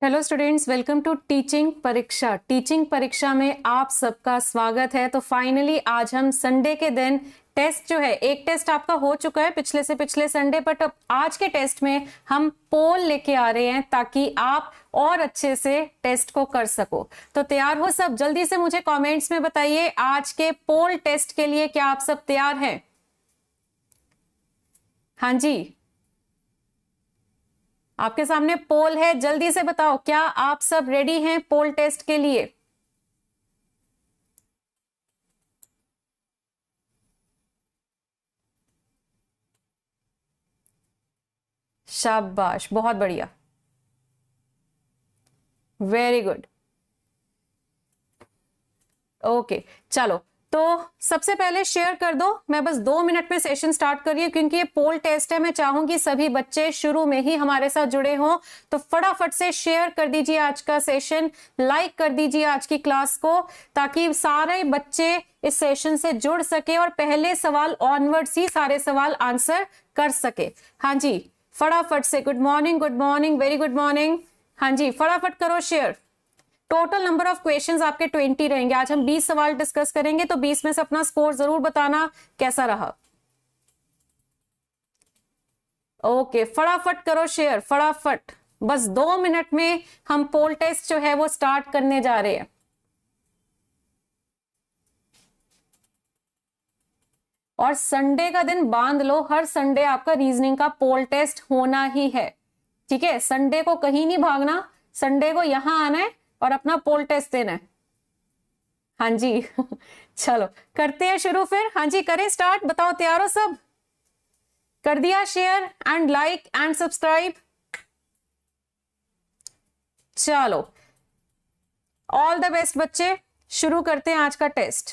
Hello students, welcome to teaching Pariksha. Teaching Pariksha में आप सबका स्वागत है। तो फाइनली आज हम संडे के दिन टेस्ट जो है, एक टेस्ट आपका हो चुका है पिछले से पिछले संडे, बट अब आज के टेस्ट में हम पोल लेके आ रहे हैं ताकि आप और अच्छे से टेस्ट को कर सको। तो तैयार हो सब? जल्दी से मुझे कमेंट्स में बताइए, आज के पोल टेस्ट के लिए क्या आप सब तैयार हैं? हाँ जी, आपके सामने पोल है, जल्दी से बताओ क्या आप सब रेडी हैं पोल टेस्ट के लिए? शाबाश, बहुत बढ़िया, वेरी गुड। ओके, चलो तो सबसे पहले शेयर कर दो। मैं बस 2 मिनट में सेशन स्टार्ट कर रही हूँ क्योंकि ये पोल टेस्ट है। मैं चाहूंगी सभी बच्चे शुरू में ही हमारे साथ जुड़े हों, तो फटाफट से शेयर कर दीजिए आज का सेशन, लाइक कर दीजिए आज की क्लास को, ताकि सारे बच्चे इस सेशन से जुड़ सके और पहले सवाल ऑनवर्ड्स ही सारे सवाल आंसर कर सके। हाँ जी, फटाफट से good morning, very good morning. हाँ जी, फटाफट करो share. Total number of questions आपके 20 रहेंगे। आज हम 20 सवाल डिस्कस करेंगे, तो 20 में से अपना स्कोर जरूर बताना कैसा रहा। ओके, फटाफट करो शेयर, फटाफट। बस 2 मिनट में हम पोल टेस्ट जो है वो स्टार्ट करने जा रहे हैं। और संडे का दिन बांध लो, हर संडे आपका रीजनिंग का पोल टेस्ट होना ही है। ठीक है, संडे को कहीं नहीं भागना, संडे को यहां आना है और अपना पोल टेस्ट देना है। हाँ जी चलो करते हैं शुरू फिर। हाँ जी, करें स्टार्ट। बताओ तैयार हो सब? कर दिया share and like and subscribe? चलो, ऑल द बेस्ट बच्चे, शुरू करते हैं आज का टेस्ट।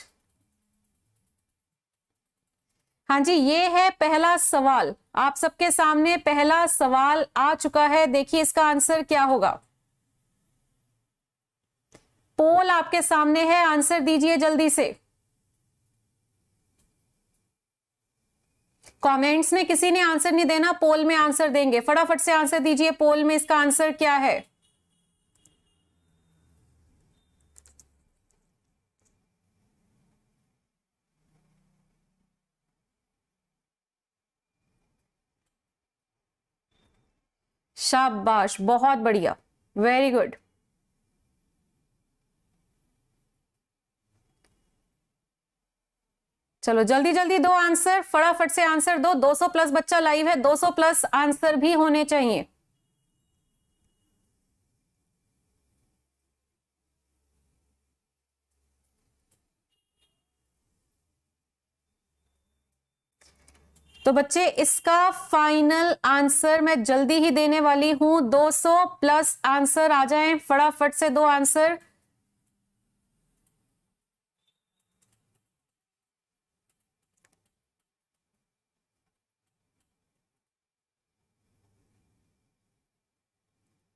हाँ जी, ये है पहला सवाल। आप सबके सामने पहला सवाल आ चुका है। देखिए इसका आंसर क्या होगा। पोल आपके सामने है, आंसर दीजिए जल्दी से। कमेंट्स में किसी ने आंसर नहीं देना, पोल में आंसर देंगे। फटाफट से आंसर दीजिए, पोल में इसका आंसर क्या है? शाबाश, बहुत बढ़िया, वेरी गुड। चलो जल्दी जल्दी दो आंसर, फटाफट से आंसर दो। 200 प्लस बच्चा लाइव है, 200 प्लस आंसर भी होने चाहिए। तो बच्चे इसका फाइनल आंसर मैं जल्दी ही देने वाली हूं। 200 प्लस आंसर आ जाएं, फटाफट से दो आंसर।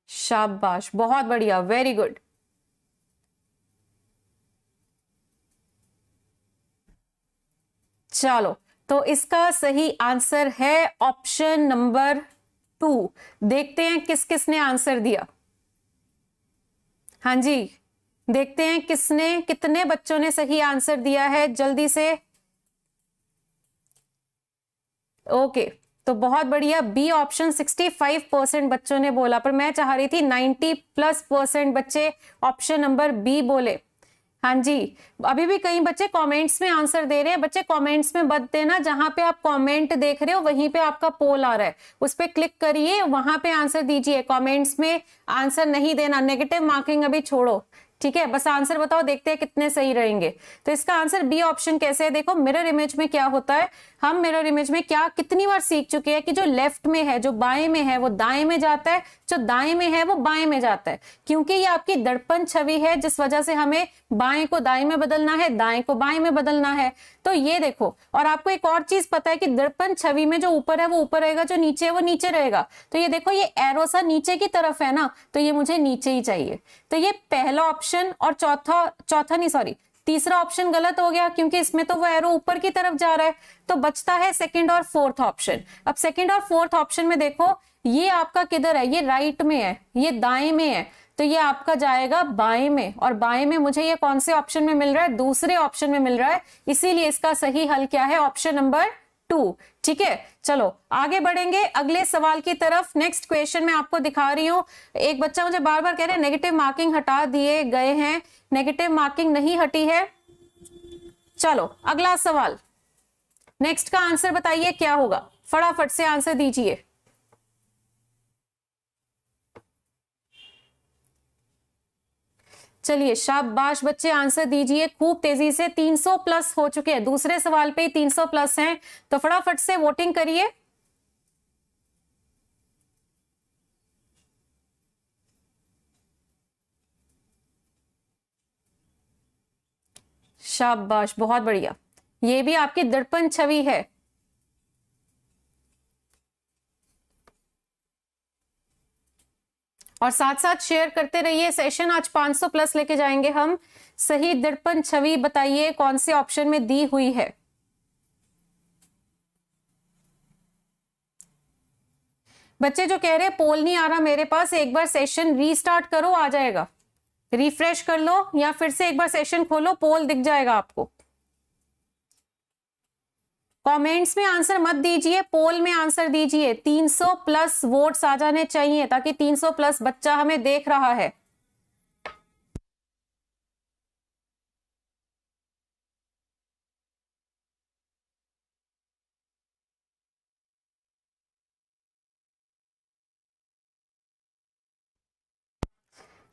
शाबाश, बहुत बढ़िया, वेरी गुड। चलो, तो इसका सही आंसर है ऑप्शन नंबर 2। देखते हैं किस किस ने आंसर दिया। हाँ जी, देखते हैं किसने, कितने बच्चों ने सही आंसर दिया है, जल्दी से। ओके, तो बहुत बढ़िया, बी ऑप्शन 65% बच्चों ने बोला, पर मैं चाह रही थी 90+% बच्चे ऑप्शन नंबर बी बोले। हाँ जी, अभी भी कई बच्चे कमेंट्स में आंसर दे रहे हैं। बच्चे कमेंट्स में मत देना, जहां पे आप कमेंट देख रहे हो वहीं पे आपका पोल आ रहा है, उस पर क्लिक करिए, वहां पे आंसर दीजिए। कमेंट्स में आंसर नहीं देना, नेगेटिव मार्किंग अभी छोड़ो। ठीक है, बस आंसर बताओ, देखते हैं कितने सही रहेंगे। तो इसका आंसर बी ऑप्शन कैसे है? देखो मिरर इमेज में क्या होता है, हम मिरर इमेज में क्या कितनी बार सीख चुके हैं कि जो लेफ्ट में है, जो बाएं में है वो दाएं में जाता है, जो दाएं में है वो बाएं में जाता है, क्योंकि ये आपकी दर्पण छवि है, जिस वजह से हमें बाएं को दाएं में बदलना है, दाएं को बाएं में बदलना है। तो ये देखो, और आपको एक और चीज पता है कि दर्पण छवि में जो ऊपर है वो ऊपर रहेगा, जो नीचे है वो नीचे रहेगा। तो ये देखो, ये एरो सा नीचे की तरफ है ना, तो ये मुझे नीचे ही चाहिए। तो ये पहला ऑप्शन और चौथा नहीं, सॉरी, तीसरा ऑप्शन गलत हो गया, क्योंकि इसमें तो वो एरो ऊपर की तरफ जा रहा है। तो बचता है सेकंड और फोर्थ ऑप्शन। अब सेकंड और फोर्थ ऑप्शन में देखो, ये आपका किधर है? ये राइट में है, ये दाएं में है। तो ये आपका जाएगा बाएं में, और बाएं में मुझे ये कौन से ऑप्शन में मिल रहा है, दूसरे ऑप्शन में मिल रहा है, इसीलिए इसका सही हल क्या है, ऑप्शन नंबर 2। ठीक है, चलो आगे बढ़ेंगे अगले सवाल की तरफ। नेक्स्ट क्वेश्चन मैं आपको दिखा रही हूं। एक बच्चा मुझे बार बार कह रहे हैं नेगेटिव मार्किंग हटा दिए गए हैं, नेगेटिव मार्किंग नहीं हटी है। चलो अगला सवाल, नेक्स्ट का आंसर बताइए क्या होगा, फटाफट से आंसर दीजिए। चलिए शाबाश बच्चे, आंसर दीजिए खूब तेजी से। 300 प्लस हो चुके हैं, दूसरे सवाल पे ही 300 प्लस हैं, तो फटाफट से वोटिंग करिए। शाबाश, बहुत बढ़िया, ये भी आपकी दर्पण छवि है। और साथ साथ शेयर करते रहिए सेशन, आज 500 प्लस लेके जाएंगे हम। सही दर्पण छवि बताइए कौन से ऑप्शन में दी हुई है। बच्चे जो कह रहे हैं पोल नहीं आ रहा मेरे पास, एक बार सेशन रीस्टार्ट करो, आ जाएगा। रिफ्रेश कर लो या फिर से एक बार सेशन खोलो, पोल दिख जाएगा आपको। कमेंट्स में आंसर मत दीजिए, पोल में आंसर दीजिए। 300 प्लस वोट्स आ जाने चाहिए ताकि 300 प्लस बच्चा हमें देख रहा है।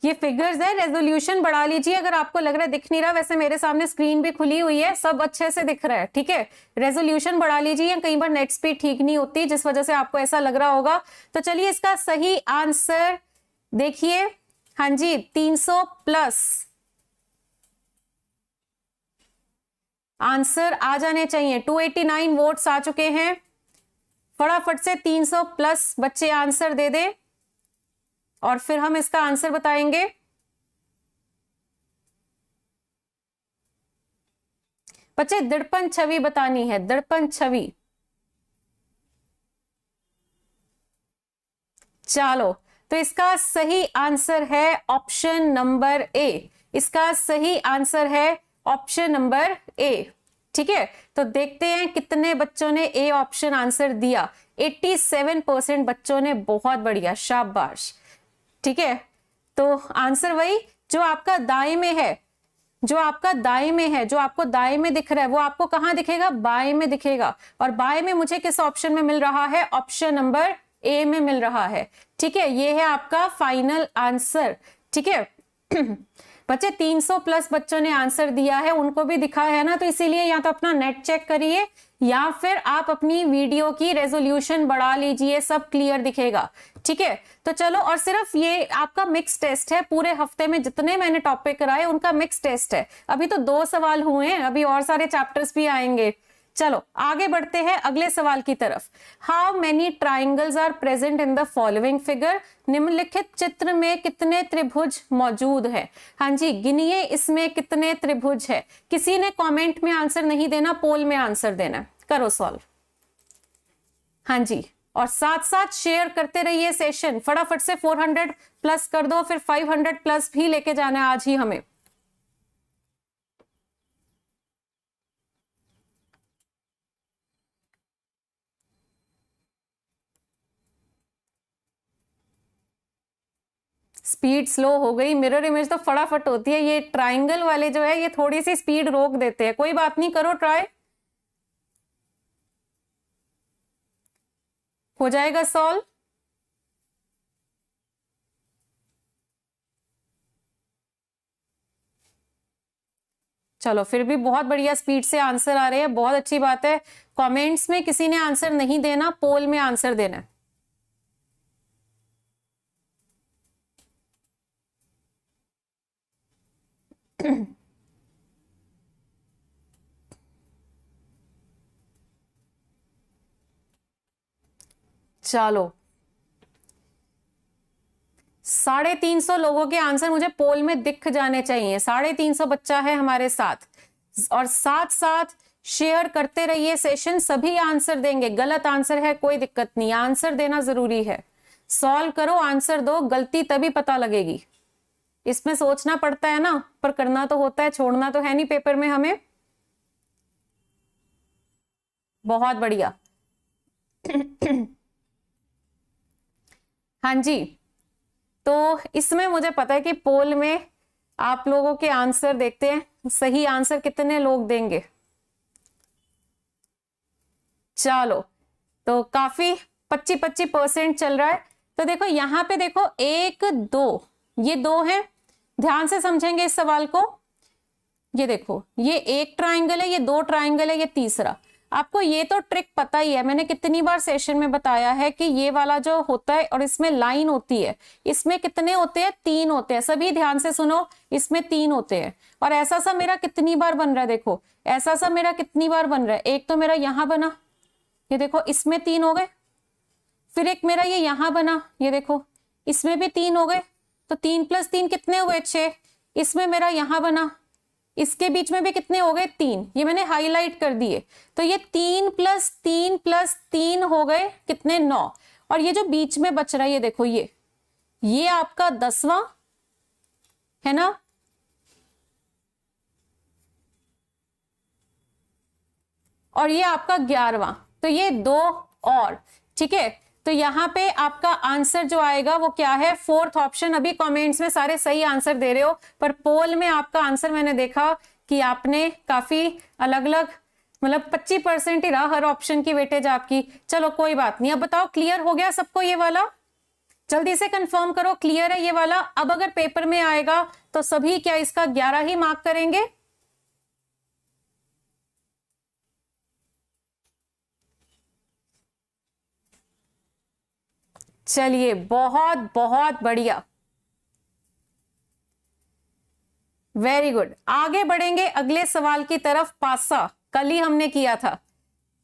ये फिगर्स है, रेजोल्यूशन बढ़ा लीजिए अगर आपको लग रहा है दिख नहीं रहा। वैसे मेरे सामने स्क्रीन भी खुली हुई है, सब अच्छे से दिख रहा है। ठीक है, रेजोल्यूशन बढ़ा लीजिए, कई बार नेट स्पीड ठीक नहीं होती जिस वजह से आपको ऐसा लग रहा होगा। तो चलिए इसका सही आंसर देखिए। हाँ जी, 300 प्लस आंसर आ जाने चाहिए। 289 वोट्स आ चुके हैं, फटाफट से 300 प्लस बच्चे आंसर दे दें और फिर हम इसका आंसर बताएंगे। बच्चे दर्पण छवि बतानी है, दर्पण छवि। चलो, तो इसका सही आंसर है ऑप्शन नंबर ए। इसका सही आंसर है ऑप्शन नंबर ए। ठीक है, तो देखते हैं कितने बच्चों ने ए ऑप्शन आंसर दिया। 87% बच्चों ने, बहुत बढ़िया, शाबाश। ठीक है, तो आंसर वही जो आपका दाएं में है, जो आपका दाएं में है, जो आपको दाएं में दिख रहा है वो आपको कहां दिखेगा, बाएं में दिखेगा। और बाएं में मुझे किस ऑप्शन में मिल रहा है, ऑप्शन नंबर ए में मिल रहा है। ठीक है, ये है आपका फाइनल आंसर। ठीक है बच्चे 300 प्लस बच्चों ने आंसर दिया है, उनको भी दिखा है ना, तो इसीलिए या तो अपना नेट चेक करिए या फिर आप अपनी वीडियो की रेजोल्यूशन बढ़ा लीजिए, सब क्लियर दिखेगा। ठीक है, तो चलो, और सिर्फ ये आपका मिक्स टेस्ट है, पूरे हफ्ते में जितने मैंने टॉपिक कराए उनका मिक्स टेस्ट है। अभी तो 2 सवाल हुए हैं, अभी और सारे चैप्टर्स भी आएंगे। चलो आगे बढ़ते हैं अगले सवाल की तरफ। How many triangles are present in the following figure. निम्नलिखित चित्र में कितने त्रिभुज मौजूद हैं। हाँ जी, गिनिए इसमें कितने त्रिभुज है। किसी ने कमेंट में आंसर नहीं देना, पोल में आंसर देना। करो सॉल्व। हाँ जी, और साथ साथ शेयर करते रहिए सेशन, फटाफट से 400 प्लस कर दो, फिर 500 प्लस भी लेके जाना है आज ही हमें। स्पीड स्लो हो गई, मिरर इमेज तो फटाफट होती है, ये ट्राइंगल वाले जो है ये थोड़ी सी स्पीड रोक देते हैं। कोई बात नहीं, करो ट्राई, हो जाएगा सॉल्व। चलो, फिर भी बहुत बढ़िया स्पीड से आंसर आ रहे हैं, बहुत अच्छी बात है। कमेंट्स में किसी ने आंसर नहीं देना, पोल में आंसर देना है। चलो, 350 लोगों के आंसर मुझे पोल में दिख जाने चाहिए। 350 बच्चा है हमारे साथ, और साथ साथ शेयर करते रहिए सेशन, सभी आंसर देंगे। गलत आंसर है कोई दिक्कत नहीं, आंसर देना जरूरी है। सॉल्व करो, आंसर दो, गलती तभी पता लगेगी। इसमें सोचना पड़ता है ना, पर करना तो होता है, छोड़ना तो है नहीं पेपर में हमें। बहुत बढ़िया। हाँ जी, तो इसमें मुझे पता है कि पोल में आप लोगों के आंसर देखते हैं, सही आंसर कितने लोग देंगे। चलो, तो काफी 25% चल रहा है। तो देखो यहां पे देखो 1 2, ये 2 है, ध्यान से समझेंगे इस सवाल को। ये देखो ये एक ट्राइंगल है, ये 2 ट्राइंगल है, ये तीसरा। आपको ये तो ट्रिक पता ही है, मैंने कितनी बार सेशन में बताया है कि ये वाला जो होता है और इसमें लाइन होती है, इसमें कितने होते हैं? 3 होते हैं। सभी ध्यान से सुनो, इसमें 3 होते हैं। और ऐसा सा मेरा कितनी बार बन रहा है? देखो ऐसा सा मेरा कितनी बार बन रहा है? एक तो मेरा यहां बना, ये देखो इसमें 3 हो गए। फिर एक मेरा ये यहां बना, ये देखो इसमें भी 3 हो गए। तो 3 + 3 कितने हुए? 6। इसमें मेरा यहां बना, इसके बीच में भी कितने हो गए? 3। ये मैंने हाईलाइट कर दिए। तो ये 3 + 3 + 3 हो गए कितने? 9। और ये जो बीच में बच रहा है, ये देखो ये आपका 10वां है ना। और ये आपका 11वां। तो ये 2 और, ठीक है। तो यहां पे आपका आंसर जो आएगा वो क्या है? 4th option. अभी कमेंट्स में सारे सही आंसर दे रहे हो, पर पोल में आपका आंसर मैंने देखा कि आपने काफी अलग अलग, मतलब 25% ही रहा हर ऑप्शन की वेटेज आपकी। चलो कोई बात नहीं। अब बताओ क्लियर हो गया सबको ये वाला? जल्दी से कंफर्म करो क्लियर है ये वाला। अब अगर पेपर में आएगा तो सभी क्या इसका 11 ही मार्क करेंगे? चलिए बहुत बहुत बढ़िया, वेरी गुड। आगे बढ़ेंगे अगले सवाल की तरफ। पासा कल ही हमने किया था,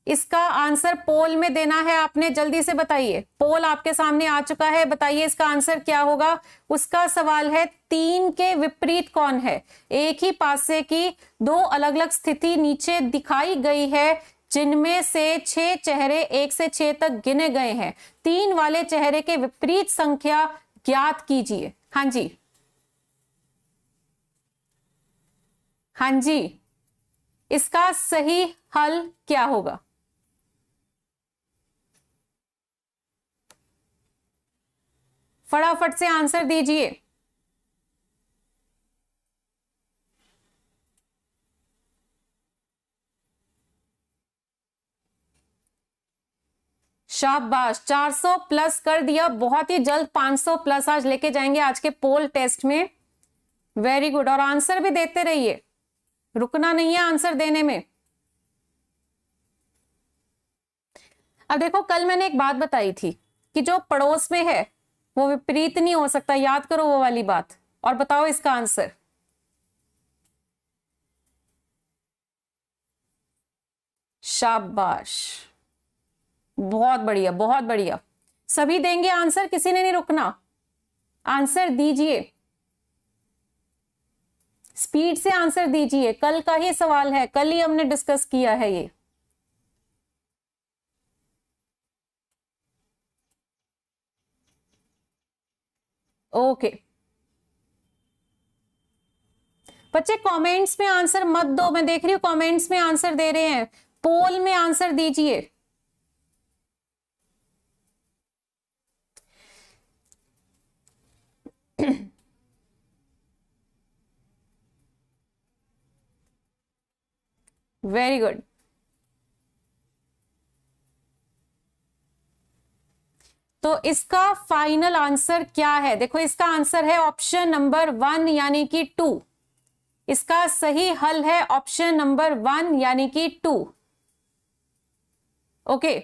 इसका आंसर पोल में देना है आपने। जल्दी से बताइए, पोल आपके सामने आ चुका है, बताइए इसका आंसर क्या होगा। उसका सवाल है 3 के विपरीत कौन है? एक ही पासे की 2 अलग अलग स्थिति नीचे दिखाई गई है, जिनमें से 6 चेहरे 1 से 6 तक गिने गए हैं। 3 वाले चेहरे के विपरीत संख्या ज्ञात कीजिए। हाँ जी, हाँ जी, इसका सही हल क्या होगा? फटाफट से आंसर दीजिए। शाबाश, 400 प्लस कर दिया। बहुत ही जल्द 500 प्लस आज लेके जाएंगे आज के पोल टेस्ट में। Very good. और आंसर भी देते रहिए, रुकना नहीं है आंसर देने में। अब देखो कल मैंने एक बात बताई थी कि जो पड़ोस में है वो विपरीत नहीं हो सकता। याद करो वो वाली बात, और बताओ इसका आंसर। शाबाश, बहुत बढ़िया बहुत बढ़िया। सभी देंगे आंसर, किसी ने नहीं रुकना। आंसर दीजिए, स्पीड से आंसर दीजिए। कल का ही सवाल है, कल ही हमने डिस्कस किया है ये। ओके बच्चे, कमेंट्स में आंसर मत दो। मैं देख रही हूं कमेंट्स में आंसर दे रहे हैं, पोल में आंसर दीजिए। Very good. तो इसका फाइनल आंसर क्या है? देखो इसका आंसर है ऑप्शन नंबर 1 यानी कि 2। इसका सही हल है ऑप्शन नंबर 1 यानी कि 2। ओके,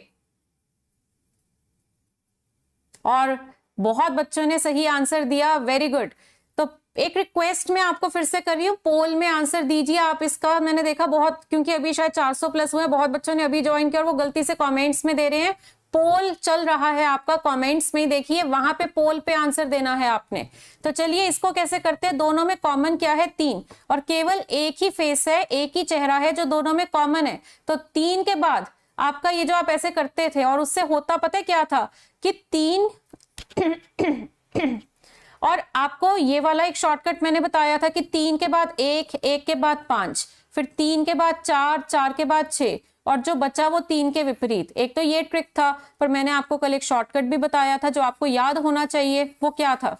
और बहुत बच्चों ने सही आंसर दिया, वेरी गुड। तो एक रिक्वेस्ट मैं आपको फिर से कर रही हूं, पोल में आंसर दीजिए आप इसका। मैंने देखा बहुत, क्योंकि अभी शायद 400 प्लस हुए, बहुत बच्चों ने अभी ज्वाइन किया और वो गलती से कमेंट्स में दे रहे हैं। पोल चल रहा है आपका, कमेंट्स में देखिए, वहां पे पोल पे आंसर देना है आपने। तो चलिए इसको कैसे करते हैं। दोनों में कॉमन क्या है? 3, और केवल एक ही फेस है, एक ही चेहरा है जो दोनों में कॉमन है। तो 3 के बाद आपका ये जो आप ऐसे करते थे, और उससे होता पता है क्या था कि 3 और आपको ये वाला एक शॉर्टकट मैंने बताया था कि 3 के बाद 1, 1 के बाद 5, फिर 3 के बाद 4, 4 के बाद 6, और जो बचा वो 3 के विपरीत। एक तो ये ट्रिक था, पर मैंने आपको कल एक शॉर्टकट भी बताया था जो आपको याद होना चाहिए। वो क्या था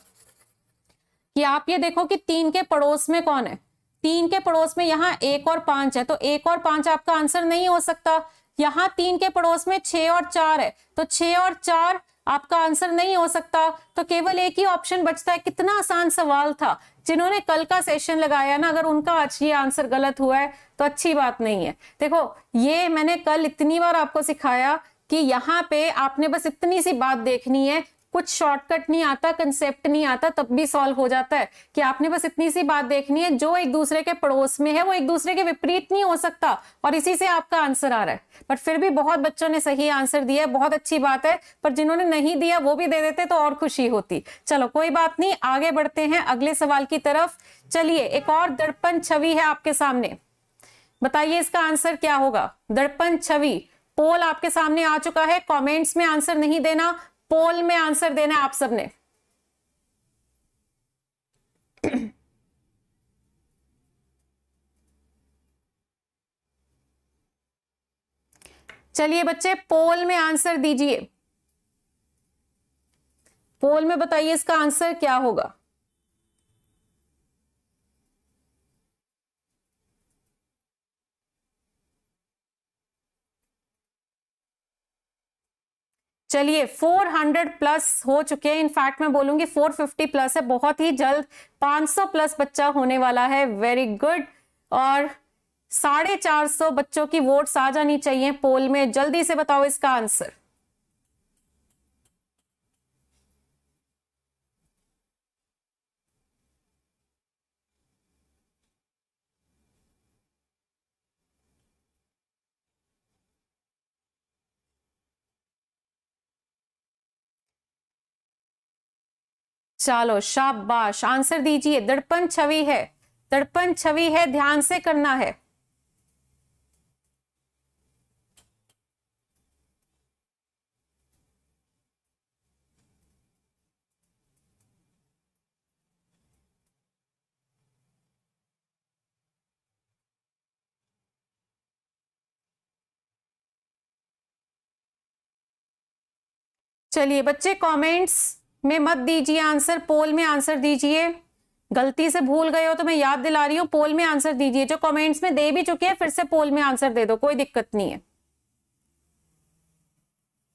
कि आप ये देखो कि 3 के पड़ोस में कौन है। 3 के पड़ोस में यहाँ 1 और 5 है, तो 1 और 5 आपका आंसर नहीं हो सकता। यहाँ 3 के पड़ोस में 6 और 4 है, तो 6 और 4 आपका आंसर नहीं हो सकता। तो केवल एक ही ऑप्शन बचता है। कितना आसान सवाल था। जिन्होंने कल का सेशन लगाया ना, अगर उनका आज ये आंसर गलत हुआ है तो अच्छी बात नहीं है। देखो ये मैंने कल इतनी बार आपको सिखाया कि यहाँ पे आपने बस इतनी सी बात देखनी है, कुछ शॉर्टकट नहीं आता, कंसेप्ट नहीं आता, तब भी सॉल्व हो जाता है कि आपने बस इतनी सी बात देखनी है। जो एक दूसरे के पड़ोस में है वो एक दूसरे के विपरीत नहीं हो सकता, और इसी से आपका आंसर आ रहा है। पर फिर भी बहुत बच्चों ने सही आंसर दिया, बहुत अच्छी बात है। पर जिन्होंने नहीं दिया वो भी दे देते तो और खुशी होती। चलो कोई बात नहीं, आगे बढ़ते हैं अगले सवाल की तरफ। चलिए, एक और दर्पण छवि है आपके सामने, बताइए इसका आंसर क्या होगा। दर्पण छवि, पोल आपके सामने आ चुका है। कमेंट्स में आंसर नहीं देना, पोल में आंसर देना आप सबने। चलिए बच्चे, पोल में आंसर दीजिए। पोल में बताइए इसका आंसर क्या होगा। चलिए 400 प्लस हो चुके हैं। इनफैक्ट मैं बोलूंगी 450 प्लस है। बहुत ही जल्द 500 प्लस बच्चा होने वाला है। Very good. और 450 बच्चों की वोट्स आ जानी चाहिए पोल में। जल्दी से बताओ इसका आंसर। चलो शाबाश, आंसर दीजिए। दर्पण छवि है, दर्पण छवि है, ध्यान से करना है। चलिए बच्चे, कमेंट्स में मत दीजिए आंसर, पोल में आंसर दीजिए। गलती से भूल गए हो तो मैं याद दिला रही हूं, पोल में आंसर दीजिए। जो कमेंट्स में दे भी चुके हैं फिर से पोल में आंसर दे दो, कोई दिक्कत नहीं है।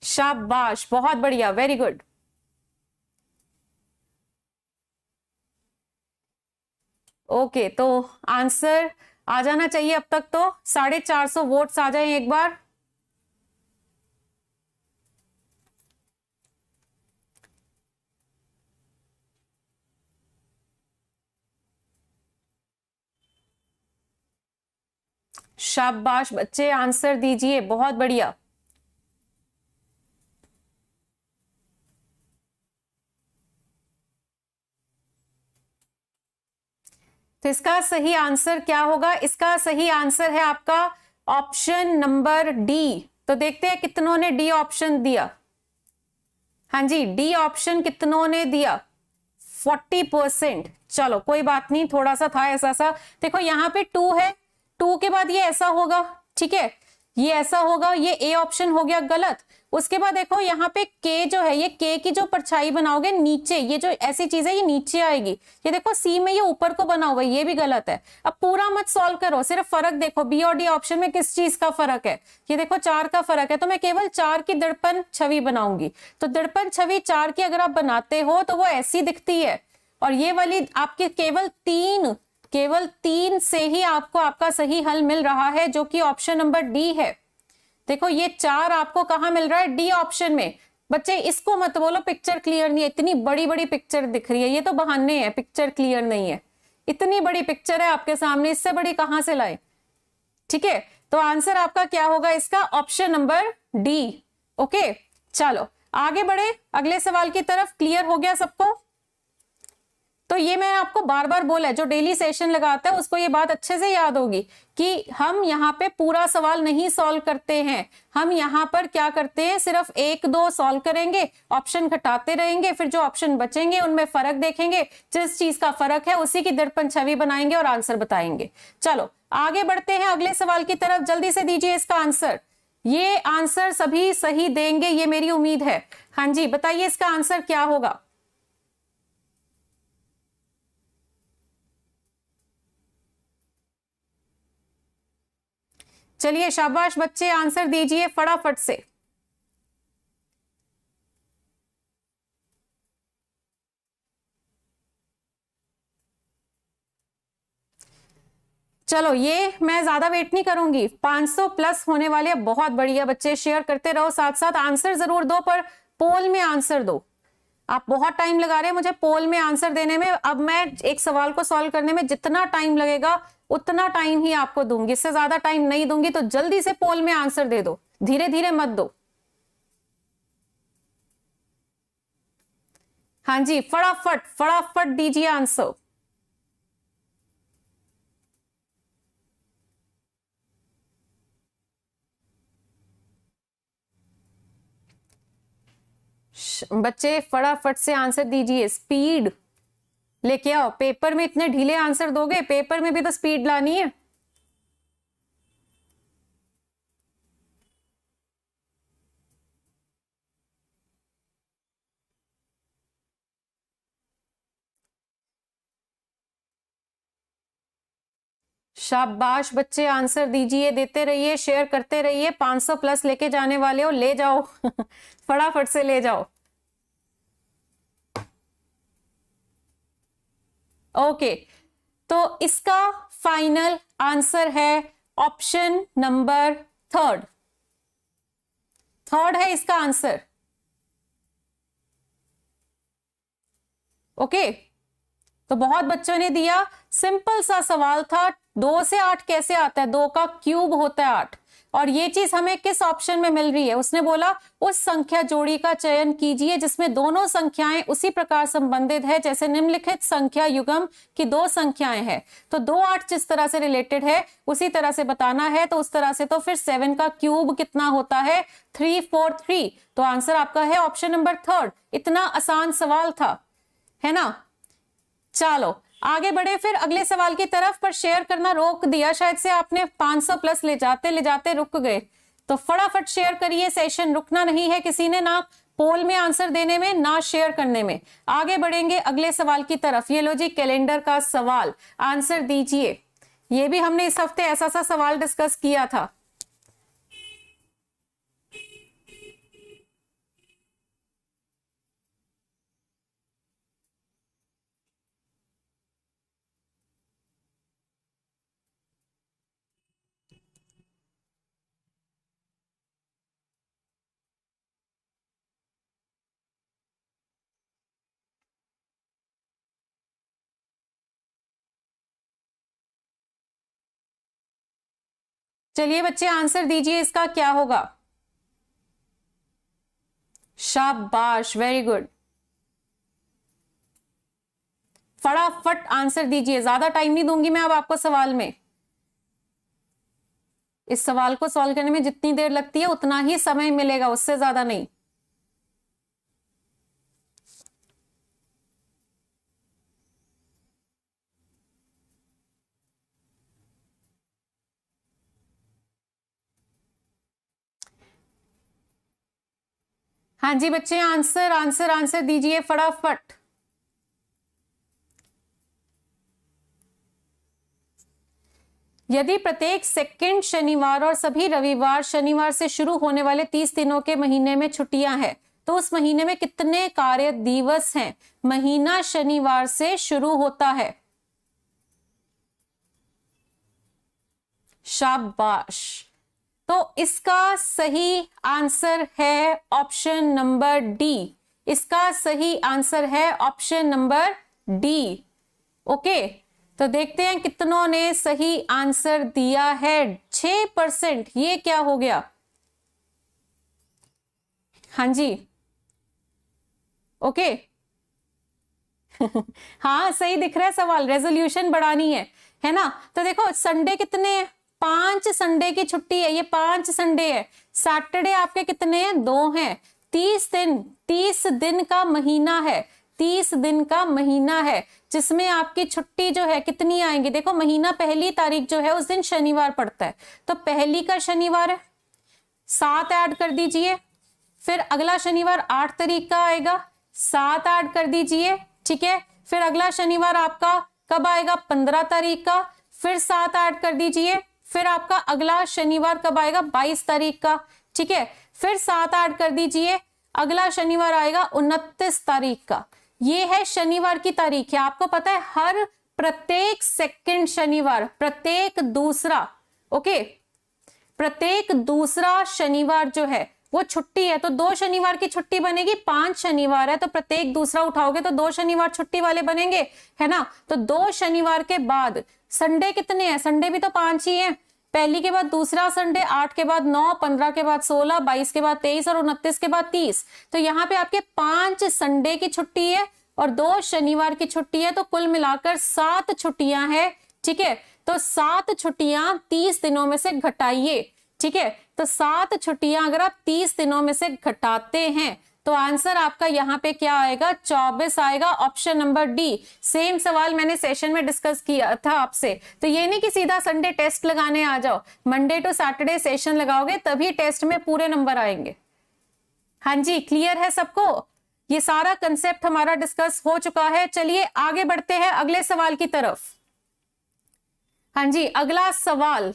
शाबाश, बहुत बढ़िया, वेरी गुड। ओके, तो आंसर आ जाना चाहिए अब तक। तो 450 वोट्स आ जाए एक बार। शाबाश बच्चे, आंसर दीजिए, बहुत बढ़िया। तो इसका सही आंसर क्या होगा। इसका सही आंसर है आपका ऑप्शन नंबर डी। तो देखते हैं कितनों ने डी ऑप्शन दिया। हाँ जी, डी ऑप्शन कितनों ने दिया। 40%। चलो कोई बात नहीं, थोड़ा सा था ऐसा सा। देखो यहाँ पे 2 है, 2 के बाद ये ऐसा होगा, ठीक है, ये ऐसा होगा, ये ए ऑप्शन हो गया गलत। उसके बाद देखो यहाँ पे के जो है, ये के की जो परछाई बनाओगे नीचे, ये जो ऐसी चीज है ये नीचे आएगी। ये देखो सी में ये ऊपर को बना हुआ है, ये भी गलत है। अब पूरा मत सॉल्व करो, सिर्फ फर्क देखो बी और डी ऑप्शन में किस चीज का फर्क है। ये देखो 4 का फर्क है, तो मैं केवल 4 की दर्पण छवि बनाऊंगी। तो दर्पण छवि 4 की अगर आप बनाते हो तो वो ऐसी दिखती है। और ये वाली आपके केवल तीन से ही आपको आपका सही हल मिल रहा है, जो कि ऑप्शन नंबर डी है। देखो ये 4 आपको कहां मिल रहा है, डी ऑप्शन में। बच्चे इसको मत बोलो पिक्चर क्लियर नहीं है, इतनी बड़ी बड़ी पिक्चर दिख रही है, ये तो बहाने हैं, पिक्चर क्लियर नहीं है। इतनी बड़ी पिक्चर है आपके सामने, इससे बड़ी कहां से लाए। ठीक है, तो आंसर आपका क्या होगा इसका, ऑप्शन नंबर डी। ओके, चलो आगे बढ़े अगले सवाल की तरफ। क्लियर हो गया सबको। तो ये मैं आपको बार बार बोला है, जो डेली सेशन लगाता है उसको ये बात अच्छे से याद होगी कि हम यहाँ पे पूरा सवाल नहीं सॉल्व करते हैं। हम यहाँ पर क्या करते हैं, सिर्फ 1-2 सॉल्व करेंगे, ऑप्शन घटाते रहेंगे, फिर जो ऑप्शन बचेंगे उनमें फर्क देखेंगे, जिस चीज का फर्क है उसी की दर्पण छवि बनाएंगे और आंसर बताएंगे। चलो आगे बढ़ते हैं अगले सवाल की तरफ। जल्दी से दीजिए इसका आंसर। ये आंसर सभी सही देंगे, ये मेरी उम्मीद है। हाँ जी, बताइए इसका आंसर क्या होगा। चलिए शाबाश बच्चे, आंसर दीजिए फटाफट से। चलो ये मैं ज्यादा वेट नहीं करूंगी, 500 प्लस होने वाले। बहुत बढ़िया बच्चे, शेयर करते रहो, साथ साथ आंसर जरूर दो, पर पोल में आंसर दो। आप बहुत टाइम लगा रहे हैं मुझे पोल में आंसर देने में। अब मैं एक सवाल को सॉल्व करने में जितना टाइम लगेगा उतना टाइम ही आपको दूंगी, इससे ज्यादा टाइम नहीं दूंगी। तो जल्दी से पोल में आंसर दे दो, धीरे धीरे मत दो। हाँ जी, फटाफट फटाफट दीजिए आंसर। बच्चे फटाफट से आंसर दीजिए, स्पीड लेके आओ। पेपर में इतने ढीले आंसर दोगे, पेपर में भी तो स्पीड लानी है। शाबाश बच्चे, आंसर दीजिए, देते रहिए, शेयर करते रहिए। 500 प्लस लेके जाने वाले हो, ले जाओ फटाफट से ले जाओ। ओके, तो इसका फाइनल आंसर है ऑप्शन नंबर थर्ड। थर्ड है इसका आंसर। ओके, तो बहुत बच्चों ने दिया। सिंपल सा सवाल था, 2 से 8 कैसे आता है, 2 का क्यूब होता है 8। और ये चीज हमें किस ऑप्शन में मिल रही है, उसने बोला उस संख्या जोड़ी का चयन कीजिए जिसमें दोनों संख्याएं उसी प्रकार संबंधित है जैसे निम्नलिखित संख्या युग्म की 2 संख्याएं हैं। तो 2 8 जिस तरह से रिलेटेड है उसी तरह से बताना है। तो उस तरह से तो फिर 7 का क्यूब कितना होता है, 343। तो आंसर आपका है ऑप्शन नंबर थर्ड। इतना आसान सवाल था, है ना। चलो आगे बढ़े फिर अगले सवाल की तरफ, पर शेयर करना रोक दिया शायद से आपने। 500 प्लस ले जाते रुक गए। तो फटाफट शेयर करिए, सेशन रुकना नहीं है किसी ने, ना पोल में आंसर देने में ना शेयर करने में। आगे बढ़ेंगे अगले सवाल की तरफ। ये लो जी कैलेंडर का सवाल, आंसर दीजिए। ये भी हमने इस हफ्ते ऐसा सा सवाल डिस्कस किया था। चलिए बच्चे आंसर दीजिए, इसका क्या होगा। शाबाश, वेरी गुड। फटाफट आंसर दीजिए, ज्यादा टाइम नहीं दूंगी मैं अब आपको सवाल में। इस सवाल को सॉल्व करने में जितनी देर लगती है उतना ही समय मिलेगा, उससे ज्यादा नहीं। हाँ जी बच्चे, आंसर आंसर आंसर दीजिए फटाफट। यदि प्रत्येक सेकंड शनिवार और सभी रविवार शनिवार से शुरू होने वाले 30 दिनों के महीने में छुट्टियां हैं, तो उस महीने में कितने कार्य दिवस हैं। महीना शनिवार से शुरू होता है। शाबाश। तो इसका सही आंसर है ऑप्शन नंबर डी। इसका सही आंसर है ऑप्शन नंबर डी। ओके, तो देखते हैं कितनों ने सही आंसर दिया है। 6%। ये क्या हो गया। हाँ जी, ओके। हाँ सही दिख रहा है सवाल, रेजोल्यूशन बढ़ानी है ना। तो देखो संडे कितने हैं, 5 संडे की छुट्टी है, ये 5 संडे है। सैटरडे आपके कितने हैं, 2 हैं। 30 दिन, 30 दिन का महीना है, 30 दिन का महीना है, जिसमें आपकी छुट्टी जो है कितनी आएंगी। देखो महीना पहली तारीख जो है उस दिन शनिवार पड़ता है, तो पहली का शनिवार है, 7 ऐड कर दीजिए। फिर अगला शनिवार 8 तारीख का आएगा, 7 ऐड कर दीजिए, ठीक है। फिर अगला शनिवार आपका कब आएगा, 15 तारीख का, फिर 7 ऐड कर दीजिए। फिर आपका अगला शनिवार कब आएगा, 22 तारीख का, ठीक है। फिर 7 ऐड कर दीजिए, अगला शनिवार आएगा 29 तारीख का। ये है शनिवार की तारीख है। आपको पता है हर प्रत्येक सेकंड शनिवार, प्रत्येक दूसरा, ओके, प्रत्येक दूसरा शनिवार जो है वो छुट्टी है। तो 2 शनिवार की छुट्टी बनेगी, 5 शनिवार है तो प्रत्येक दूसरा उठाओगे तो 2 शनिवार छुट्टी वाले बनेंगे, है ना। तो 2 शनिवार के बाद संडे कितने हैं, संडे भी तो 5 ही हैं। पहली के बाद दूसरा संडे, 8 के बाद 9, 15 के बाद 16, 22 के बाद 23 और 29 के बाद 30। तो यहाँ पे आपके 5 संडे की छुट्टी है और 2 शनिवार की छुट्टी है, तो कुल मिलाकर 7 छुट्टियां हैं, ठीक है। तो 7 छुट्टियां 30 दिनों में से घटाइए, ठीक है। तो 7 छुट्टियां अगर आप 30 दिनों में से घटाते हैं तो आंसर आपका यहां पे क्या आएगा, 24 आएगा, ऑप्शन नंबर डी। सेम सवाल मैंने सेशन में डिस्कस किया था आपसे। तो ये नहीं कि सीधा संडे टेस्ट लगाने आ जाओ, मंडे टू सैटरडे सेशन लगाओगे तभी टेस्ट में पूरे नंबर आएंगे। हाँ जी, क्लियर है सबको, ये सारा कंसेप्ट हमारा डिस्कस हो चुका है। चलिए आगे बढ़ते हैं अगले सवाल की तरफ। हाँ जी, अगला सवाल,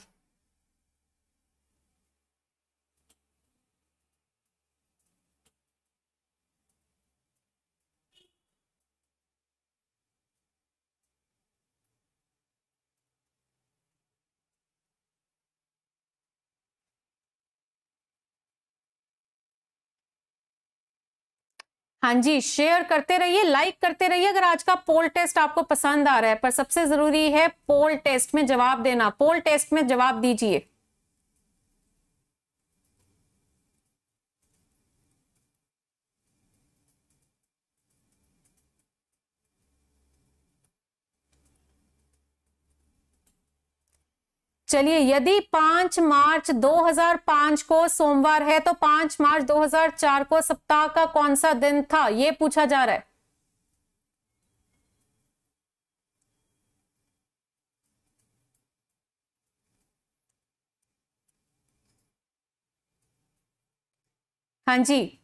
हाँ जी, शेयर करते रहिए, लाइक करते रहिए अगर आज का पोल टेस्ट आपको पसंद आ रहा है। पर सबसे जरूरी है पोल टेस्ट में जवाब देना, पोल टेस्ट में जवाब दीजिए। चलिए, यदि 5 मार्च 2005 को सोमवार है तो 5 मार्च 2004 को सप्ताह का कौन सा दिन था, यह पूछा जा रहा है। हाँ जी,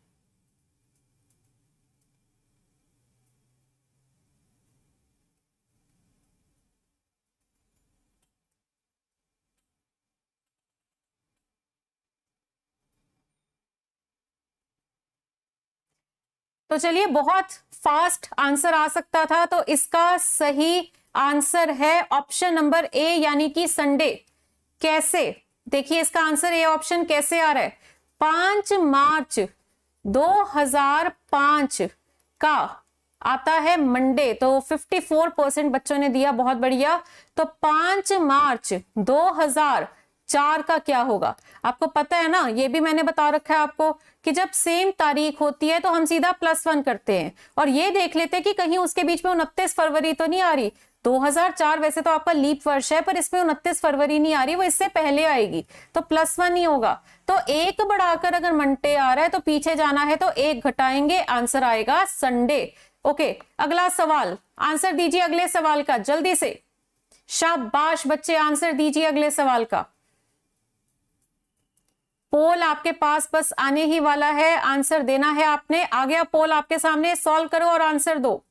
तो चलिए, बहुत फास्ट आंसर आ सकता था, तो इसका सही आंसर है ऑप्शन नंबर ए, यानी कि संडे। कैसे, देखिए इसका आंसर ए ऑप्शन कैसे आ रहा है। 5 मार्च 2005 का आता है मंडे, तो 54% बच्चों ने दिया, बहुत बढ़िया। तो 5 मार्च 2004 का क्या होगा, आपको पता है ना, ये भी मैंने बता रखा है आपको कि जब सेम तारीख होती है तो हम सीधा +1 करते हैं और ये देख लेते हैं कि कहीं उसके बीच में 29 फरवरी तो नहीं आ रही। 2004 वैसे तो आपका लीप वर्ष है, पर इसमें 29 फरवरी नहीं आ रही, वो इससे पहले आएगी, तो +1 ही होगा। तो एक बढ़ाकर अगर मंडे आ रहा है तो पीछे जाना है तो एक घटाएंगे, आंसर आएगा संडे। ओके, अगला सवाल, आंसर दीजिए अगले सवाल का जल्दी से। शाबाश बच्चे, आंसर दीजिए अगले सवाल का। पोल आपके पास बस आने ही वाला है, आंसर देना है आपने। आ गया पोल आपके सामने, सॉल्व करो और आंसर दो।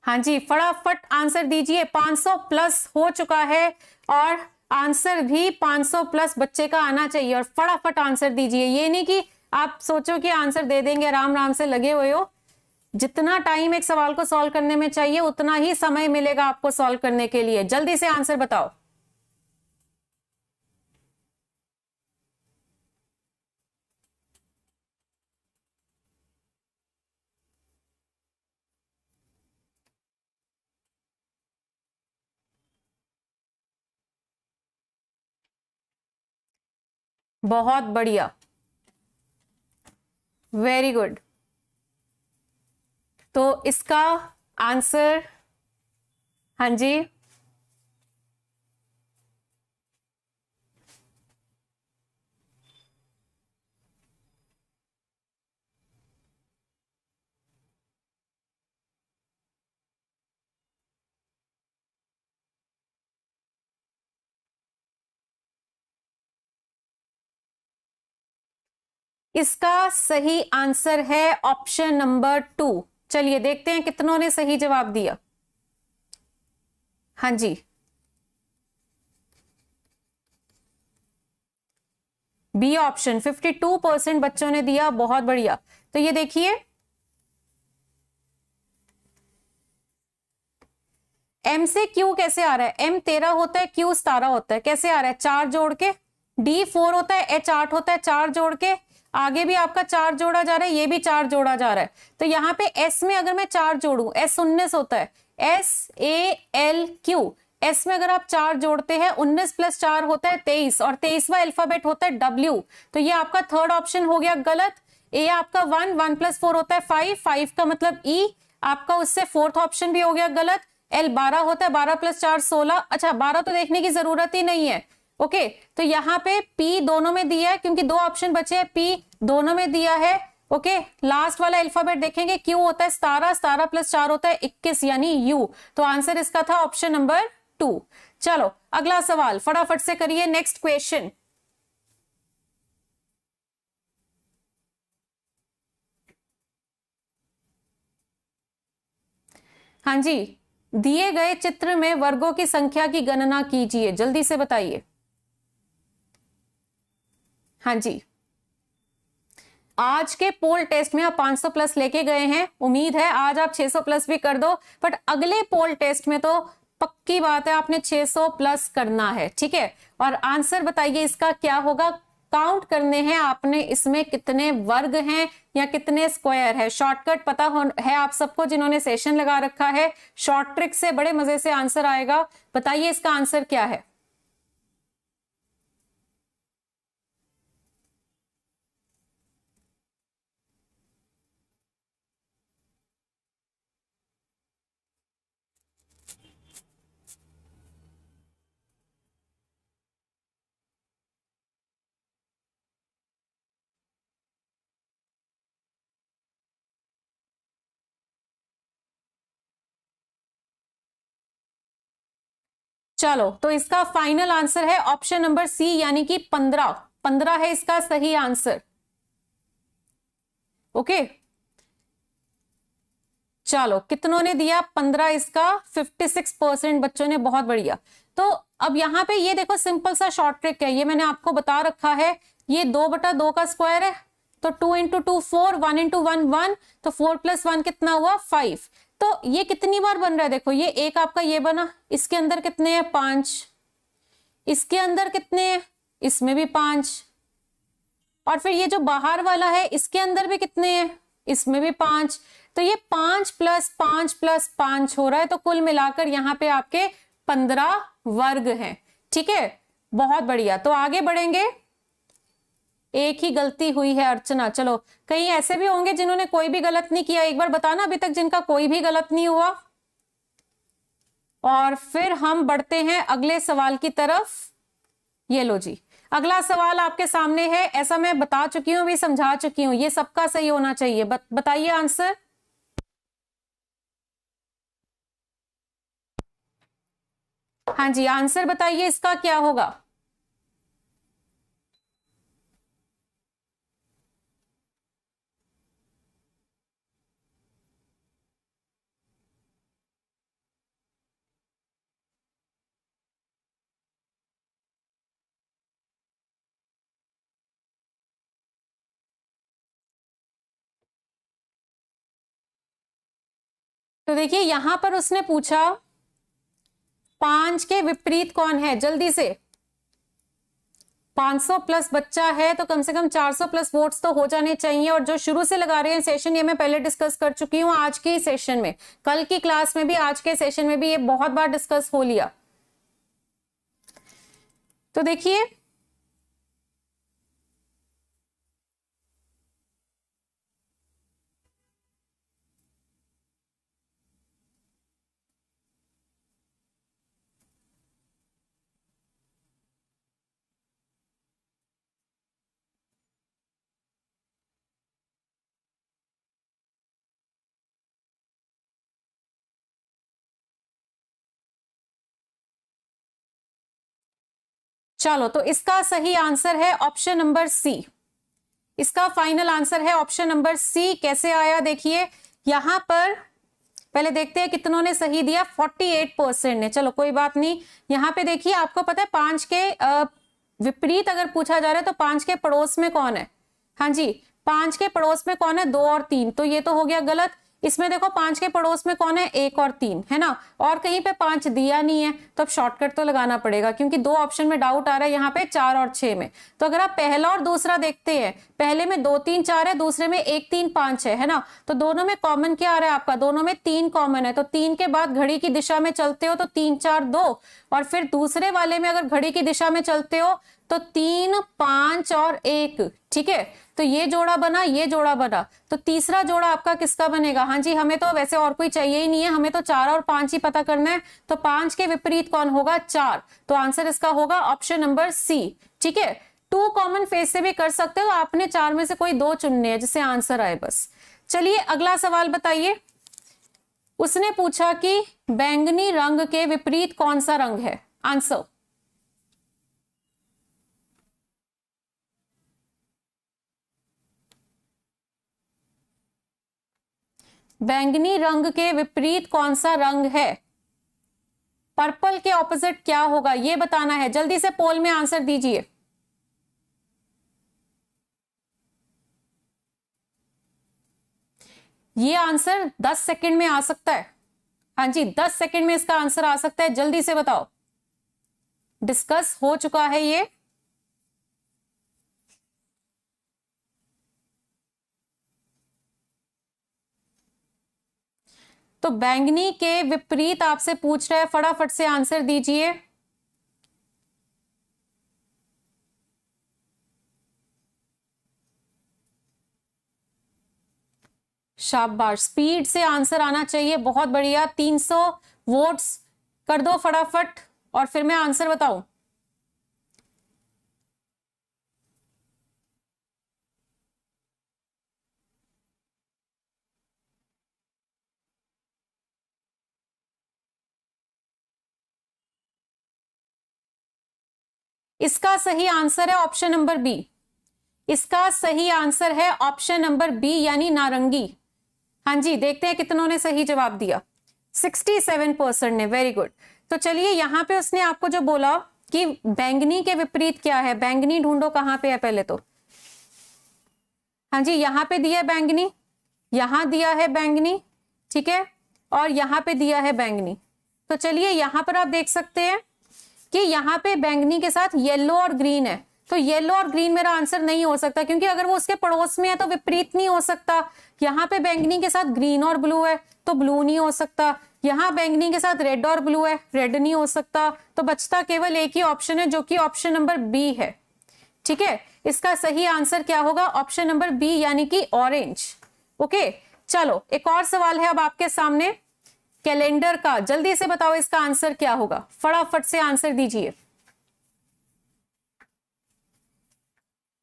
हाँ जी, फटाफट आंसर दीजिए। 500 प्लस हो चुका है और आंसर भी 500 प्लस बच्चे का आना चाहिए, और फटाफट आंसर दीजिए। ये नहीं कि आप सोचो कि आंसर दे देंगे, राम राम से लगे हुए हो। जितना टाइम एक सवाल को सॉल्व करने में चाहिए उतना ही समय मिलेगा आपको सॉल्व करने के लिए। जल्दी से आंसर बताओ। बहुत बढ़िया, वेरी गुड। तो इसका आंसर, हाँ जी, इसका सही आंसर है ऑप्शन नंबर 2। चलिए देखते हैं कितनों ने सही जवाब दिया। हाँ जी, बी ऑप्शन 52% बच्चों ने दिया। बहुत बढ़िया। तो ये देखिए, एम से क्यू कैसे आ रहा है? एम 13 होता है, क्यू 17 होता है। कैसे आ रहा है? 4 जोड़ के। डी 4 होता है, एच 8 होता है, 4 जोड़ के। आगे भी आपका 4 जोड़ा जा रहा है, ये भी 4 जोड़ा जा रहा है। तो यहां पे एस में अगर मैं 4 जोड़ू, एस 19 होता है, S A L Q. S में अगर आप 4 जोड़ते हैं, 19 प्लस 4 होता है 23, और 23वां अल्फाबेट होता है डब्ल्यू। तो ये आपका थर्ड ऑप्शन हो गया गलत। ए आपका 1, 1 प्लस 4 होता है 5, 5 का मतलब ई। आपका उससे फोर्थ ऑप्शन भी हो गया गलत। एल 12 होता है, 12 प्लस 4 16। अच्छा, 12 तो देखने की जरूरत ही नहीं है। ओके, तो यहां पे पी दोनों में दिया है, क्योंकि 2 ऑप्शन बचे हैं, पी दोनों में दिया है। ओके, लास्ट वाला अल्फाबेट देखेंगे, क्यू होता है 17, 17 प्लस 4 होता है 21 यानी यू। तो आंसर इसका था ऑप्शन नंबर 2। चलो अगला सवाल फटाफट से करिए, नेक्स्ट क्वेश्चन। हाँ जी, दिए गए चित्र में वर्गों की संख्या की गणना कीजिए। जल्दी से बताइए। हाँ जी, आज के पोल टेस्ट में आप 500 प्लस लेके गए हैं, उम्मीद है आज आप 600 प्लस भी कर दो। बट अगले पोल टेस्ट में तो पक्की बात है आपने 600 प्लस करना है, ठीक है। और आंसर बताइए इसका क्या होगा। काउंट करने हैं आपने, इसमें कितने वर्ग हैं या कितने स्क्वायर है। शॉर्टकट पता है आप सबको, जिन्होंने सेशन लगा रखा है। शॉर्ट ट्रिक से बड़े मजे से आंसर आएगा। बताइए इसका आंसर क्या है। चलो, तो इसका फाइनल आंसर है ऑप्शन नंबर सी, यानी कि 15। 15 है इसका सही आंसर। ओके, चलो कितनों ने दिया? 15 इसका 56% बच्चों ने। बहुत बढ़िया। तो अब यहां पे ये देखो, सिंपल सा शॉर्ट ट्रिक है, ये मैंने आपको बता रखा है। ये 2/2 का स्क्वायर है, तो 2 इंटू 2 4, 1 इंटू 1 1, तो 4 प्लस 1 कितना हुआ? 5। तो ये कितनी बार बन रहा है? देखो, ये एक आपका ये बना, इसके अंदर कितने हैं? 5। इसके अंदर कितने हैं? इसमें भी 5। और फिर ये जो बाहर वाला है, इसके अंदर भी कितने हैं? इसमें भी 5। तो ये 5 प्लस 5 प्लस 5 हो रहा है, तो कुल मिलाकर यहां पे आपके 15 वर्ग हैं। ठीक है, बहुत बढ़िया। तो आगे बढ़ेंगे। एक ही गलती हुई है अर्चना। चलो, कहीं ऐसे भी होंगे जिन्होंने कोई भी गलत नहीं किया, एक बार बताना अभी तक जिनका कोई भी गलत नहीं हुआ। और फिर हम बढ़ते हैं अगले सवाल की तरफ। ये लो जी, अगला सवाल आपके सामने है। ऐसा मैं बता चुकी हूं, भी समझा चुकी हूं, ये सबका सही होना चाहिए। बताइए आंसर। हाँ जी, आंसर बताइए इसका क्या होगा। तो देखिए यहां पर उसने पूछा 5 के विपरीत कौन है, जल्दी से। 500 प्लस बच्चा है तो कम से कम 400 प्लस वोट्स तो हो जाने चाहिए। और जो शुरू से लगा रहे हैं सेशन, ये मैं पहले डिस्कस कर चुकी हूं आज के सेशन में, कल की क्लास में भी, आज के सेशन में भी ये बहुत बार डिस्कस हो लिया। तो देखिए चलो, तो इसका सही आंसर है ऑप्शन नंबर सी। इसका फाइनल आंसर है ऑप्शन नंबर सी। कैसे आया देखिए, यहां पर पहले देखते हैं कितनों ने सही दिया। 48% ने। चलो कोई बात नहीं। यहां पे देखिए आपको पता है 5 के विपरीत अगर पूछा जा रहा है तो 5 के पड़ोस में कौन है। हाँ जी, 5 के पड़ोस में कौन है, 2 और 3, तो ये तो हो गया गलत। इसमें देखो 5 के पड़ोस में कौन है, 1 और 3 है ना, और कहीं पे 5 दिया नहीं है, तो अब शॉर्टकट तो लगाना पड़ेगा क्योंकि 2 ऑप्शन में डाउट आ रहा है, यहाँ पे 4 और 6 में। तो अगर आप पहला और दूसरा देखते हैं, पहले में 2 3 4 है, दूसरे में 1 3 5 है ना, तो दोनों में कॉमन क्या आ रहा है आपका, दोनों में 3 कॉमन है। तो 3 के बाद घड़ी की दिशा में चलते हो तो 3 4 2, और फिर दूसरे वाले में अगर घड़ी की दिशा में चलते हो तो 3 5 और 1। ठीक है, तो ये जोड़ा बना, ये जोड़ा बना, तो तीसरा जोड़ा आपका किसका बनेगा। हाँ जी, हमें तो वैसे और कोई चाहिए ही नहीं है, हमें तो 4 और 5 ही पता करना है। तो 5 के विपरीत कौन होगा, 4। तो आंसर इसका होगा ऑप्शन नंबर सी। ठीक है, 2 कॉमन फेस से भी कर सकते हो, आपने 4 में से कोई 2 चुनने हैं जिससे आंसर आए बस। चलिए अगला सवाल बताइए। उसने पूछा कि बैंगनी रंग के विपरीत कौन सा रंग है। आंसर, बैंगनी रंग के विपरीत कौन सा रंग है, पर्पल के ऑपोजिट क्या होगा ये बताना है। जल्दी से पोल में आंसर दीजिए। ये आंसर 10 सेकंड में आ सकता है। हाँ जी, 10 सेकंड में इसका आंसर आ सकता है, जल्दी से बताओ। डिस्कस हो चुका है ये। तो बैंगनी के विपरीत आपसे पूछ रहा है, फटाफट से आंसर दीजिए। शाबाश, स्पीड से आंसर आना चाहिए, बहुत बढ़िया। 300 वोट्स कर दो फटाफट और फिर मैं आंसर बताऊं। इसका सही आंसर है ऑप्शन नंबर बी। इसका सही आंसर है ऑप्शन नंबर बी, यानी नारंगी। हाँ जी, देखते हैं कितनों ने सही जवाब दिया। 67% ने, वेरी गुड। तो चलिए यहां पे उसने आपको जो बोला कि बैंगनी के विपरीत क्या है, बैंगनी ढूंढो कहां पे है पहले तो। हाँ जी, यहां पे दिया है बैंगनी, यहां दिया है बैंगनी, ठीक है, और यहां पे दिया है बैंगनी। तो चलिए यहां पर आप देख सकते हैं कि यहां पे बैंगनी के साथ येलो और ग्रीन है, तो येलो और ग्रीन मेरा आंसर नहीं हो सकता क्योंकि अगर वो उसके पड़ोस में है तो विपरीत नहीं हो सकता। यहां पे बैंगनी के साथ ग्रीन और ब्लू है तो ब्लू नहीं हो सकता। यहां बैंगनी के साथ रेड और ब्लू है, रेड नहीं हो सकता। तो बचता केवल एक ही ऑप्शन है जो कि ऑप्शन नंबर बी है। ठीक है, इसका सही आंसर क्या होगा, ऑप्शन नंबर बी, यानी कि ऑरेंज। ओके, चलो एक और सवाल है अब आपके सामने कैलेंडर का। जल्दी से बताओ इसका आंसर क्या होगा, फटाफट से आंसर दीजिए।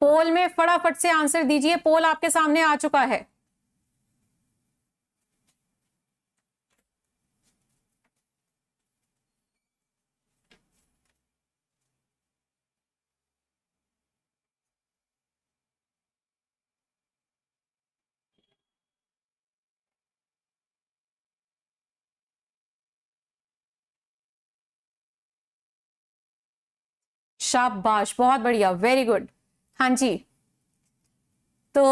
पोल में फटाफट से आंसर दीजिए, पोल आपके सामने आ चुका है। शाबाश, बहुत बढ़िया, वेरी गुड। हाँ जी, तो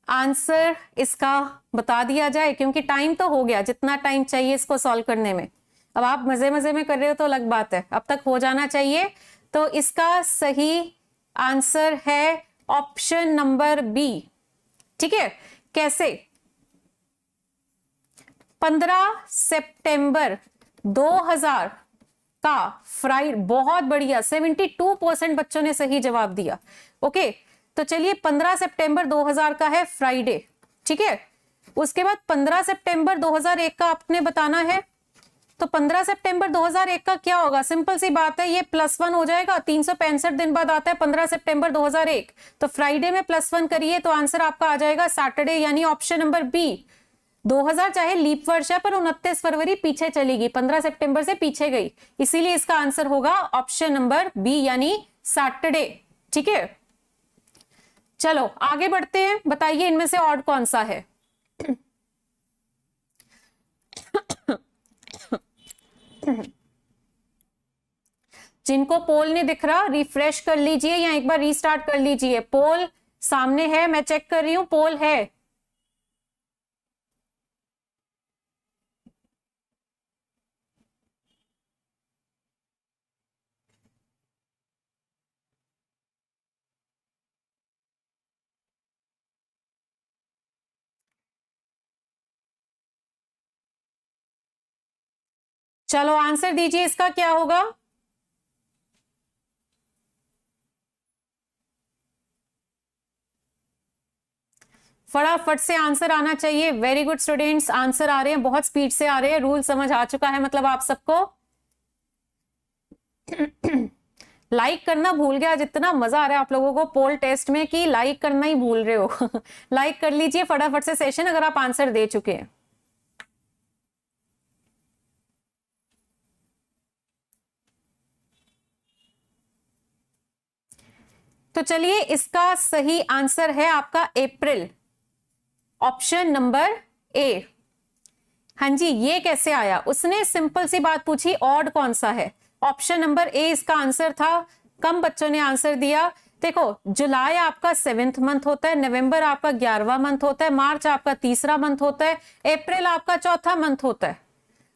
आंसर इसका बता दिया जाए, क्योंकि टाइम तो हो गया जितना टाइम चाहिए इसको सॉल्व करने में। अब आप मजे मजे में कर रहे हो तो अलग बात है, अब तक हो जाना चाहिए। तो इसका सही आंसर है ऑप्शन नंबर बी। ठीक है, कैसे? 15 सितंबर 2000 का फ्राइडे, बहुत बढ़िया, 72% बच्चों ने सही जवाब दिया। ओके, तो चलिए 15 सितंबर 2000 का है फ्राइडे। ठीक है, उसके बाद 15 सितंबर 2001 का आपने बताना है। तो 15 सितंबर 2001 का क्या होगा? सिंपल सी बात है, ये +1 हो जाएगा। 365 दिन बाद आता है 15 सितंबर 2001, तो फ्राइडे में +1 करिए तो आंसर आपका आ जाएगा सैटरडे, यानी ऑप्शन नंबर बी। 2000 चाहे लीप वर्ष है पर 29 फरवरी पीछे चलेगी, 15 सितंबर से पीछे गई, इसीलिए इसका आंसर होगा ऑप्शन नंबर बी यानी सैटरडे। ठीक है, चलो आगे बढ़ते हैं। बताइए इनमें से ऑड कौन सा है? जिनको पोल नहीं दिख रहा रिफ्रेश कर लीजिए या एक बार रीस्टार्ट कर लीजिए। पोल सामने है, मैं चेक कर रही हूं, पोल है। चलो आंसर दीजिए, इसका क्या होगा? फटाफट से आंसर आना चाहिए। वेरी गुड स्टूडेंट्स, आंसर आ रहे हैं, बहुत स्पीड से आ रहे हैं। रूल समझ आ चुका है मतलब आप सबको। लाइक करना भूल गया, जितना मजा आ रहा है आप लोगों को पोल टेस्ट में कि लाइक करना ही भूल रहे हो। लाइक कर लीजिए फटाफट से सेशन अगर आप आंसर दे चुके हैं। तो चलिए इसका सही आंसर है आपका अप्रैल, ऑप्शन नंबर ए। हाँ जी, ये कैसे आया? उसने सिंपल सी बात पूछी, ऑड कौन सा है? ऑप्शन नंबर ए इसका आंसर था। कम बच्चों ने आंसर दिया। देखो, जुलाई आपका 7th मंथ होता है, नवंबर आपका 11वां मंथ होता है, मार्च आपका 3रा मंथ होता है, अप्रैल आपका 4था मंथ होता है।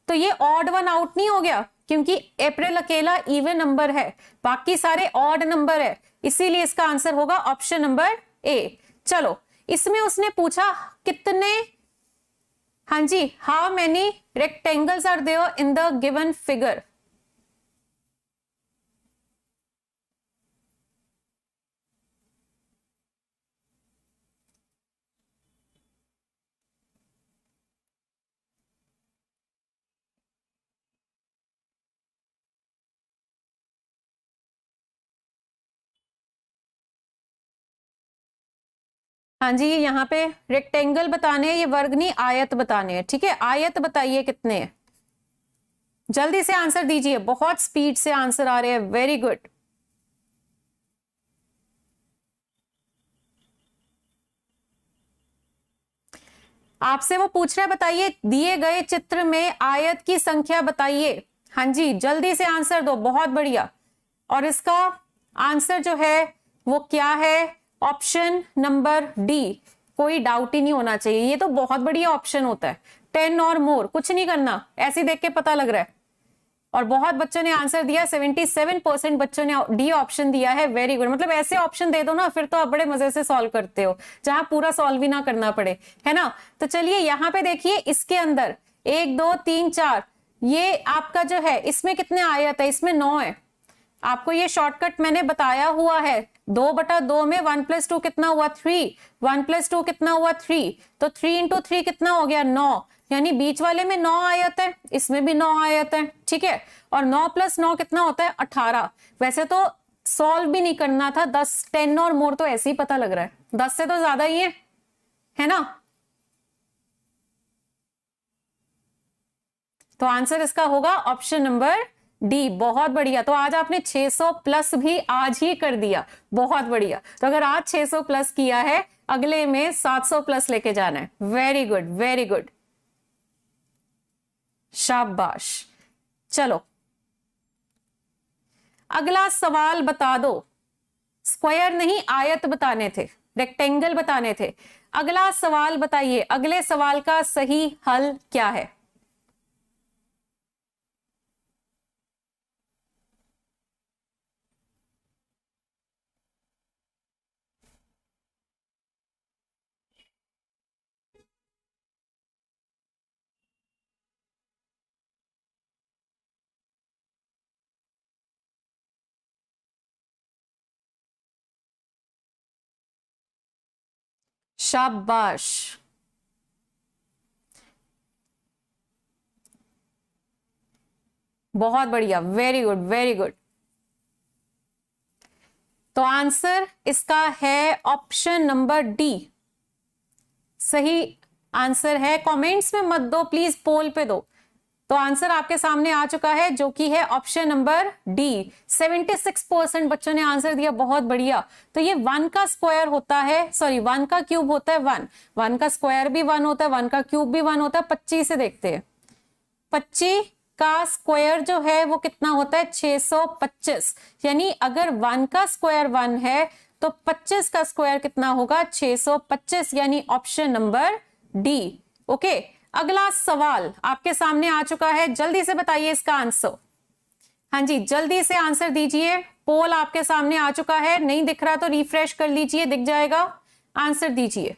तो ये ऑड वन आउट नहीं हो गया, क्योंकि अप्रैल अकेला इवन नंबर है, बाकी सारे ऑड नंबर है, इसीलिए इसका आंसर होगा ऑप्शन नंबर ए। चलो, इसमें उसने पूछा कितने, हाँ जी, how many rectangles are there in the given figure. हाँ जी, यहाँ पे रेक्टेंगल बताने हैं, ये वर्ग नहीं आयत बताने हैं। ठीक है, आयत बताइए कितने हैं, जल्दी से आंसर दीजिए, बहुत स्पीड से आंसर आ रहे हैं। Very good. आपसे वो पूछ रहा है, बताइए दिए गए चित्र में आयत की संख्या बताइए। हाँ जी, जल्दी से आंसर दो, बहुत बढ़िया। और इसका आंसर जो है वो क्या है? Option number D. कोई डाउट ही नहीं होना चाहिए, ये तो बहुत बढ़िया ऑप्शन होता है। 10 और मोर, कुछ नहीं करना, ऐसे देख के पता लग रहा है। और बहुत बच्चों ने आंसर दिया, 77% बच्चों ने डी ऑप्शन दिया है। वेरी गुड, मतलब ऐसे ऑप्शन दे दो ना, फिर तो आप बड़े मजे से सॉल्व करते हो, जहां पूरा सॉल्व भी ना करना पड़े, है ना। तो चलिए यहाँ पे देखिए, इसके अंदर 1 2 3 4, ये आपका जो है इसमें कितने आयत है? इसमें 9 है। आपको ये शॉर्टकट मैंने बताया हुआ है। 2/2 में 1 + 2 कितना हुआ? 3। 1 + 2 कितना हुआ? 3। तो 3 × 3 कितना हो गया? 9। यानी बीच वाले में 9 आयत है, इसमें भी 9 आयत है। ठीक है, और 9 + 9 कितना होता है? 18। वैसे तो सॉल्व भी नहीं करना था, 10 और मोर तो ऐसे ही पता लग रहा है, 10 से तो ज्यादा ही है ना। तो आंसर इसका होगा ऑप्शन नंबर डी। बहुत बढ़िया, तो आज आपने 600 प्लस भी आज ही कर दिया, बहुत बढ़िया। तो अगर आज 600 प्लस किया है, अगले में 700 प्लस लेके जाना है। वेरी गुड, वेरी गुड, शाबाश। चलो अगला सवाल बता दो। स्क्वायर नहीं, आयत बताने थे, रेक्टेंगल बताने थे। अगला सवाल बताइए, अगले सवाल का सही हल क्या है? शाबाश, बहुत बढ़िया, वेरी गुड वेरी गुड। तो आंसर इसका है ऑप्शन नंबर डी, सही आंसर है। कमेंट्स में मत दो प्लीज, पोल पे दो। तो आंसर आपके सामने आ चुका है जो कि है ऑप्शन नंबर डी। 76% बच्चों ने आंसर दिया, बहुत बढ़िया। तो ये 1 का स्क्वायर होता है, सॉरी 1 का क्यूब होता है 1, 1 का स्क्वायर भी 1 होता है, 1 का क्यूब भी 1 होता है। 25 से देखते हैं, 25 का स्क्वायर जो है वो कितना होता है? 625। यानी अगर 1 का स्क्वायर 1 है तो 25 का स्क्वायर कितना होगा? 625, यानी ऑप्शन नंबर डी। ओके, अगला सवाल आपके सामने आ चुका है, जल्दी से बताइए इसका आंसर। हाँ जी, जल्दी से आंसर दीजिए। पोल आपके सामने आ चुका है, नहीं दिख रहा तो रिफ्रेश कर लीजिए, दिख जाएगा। आंसर दीजिए।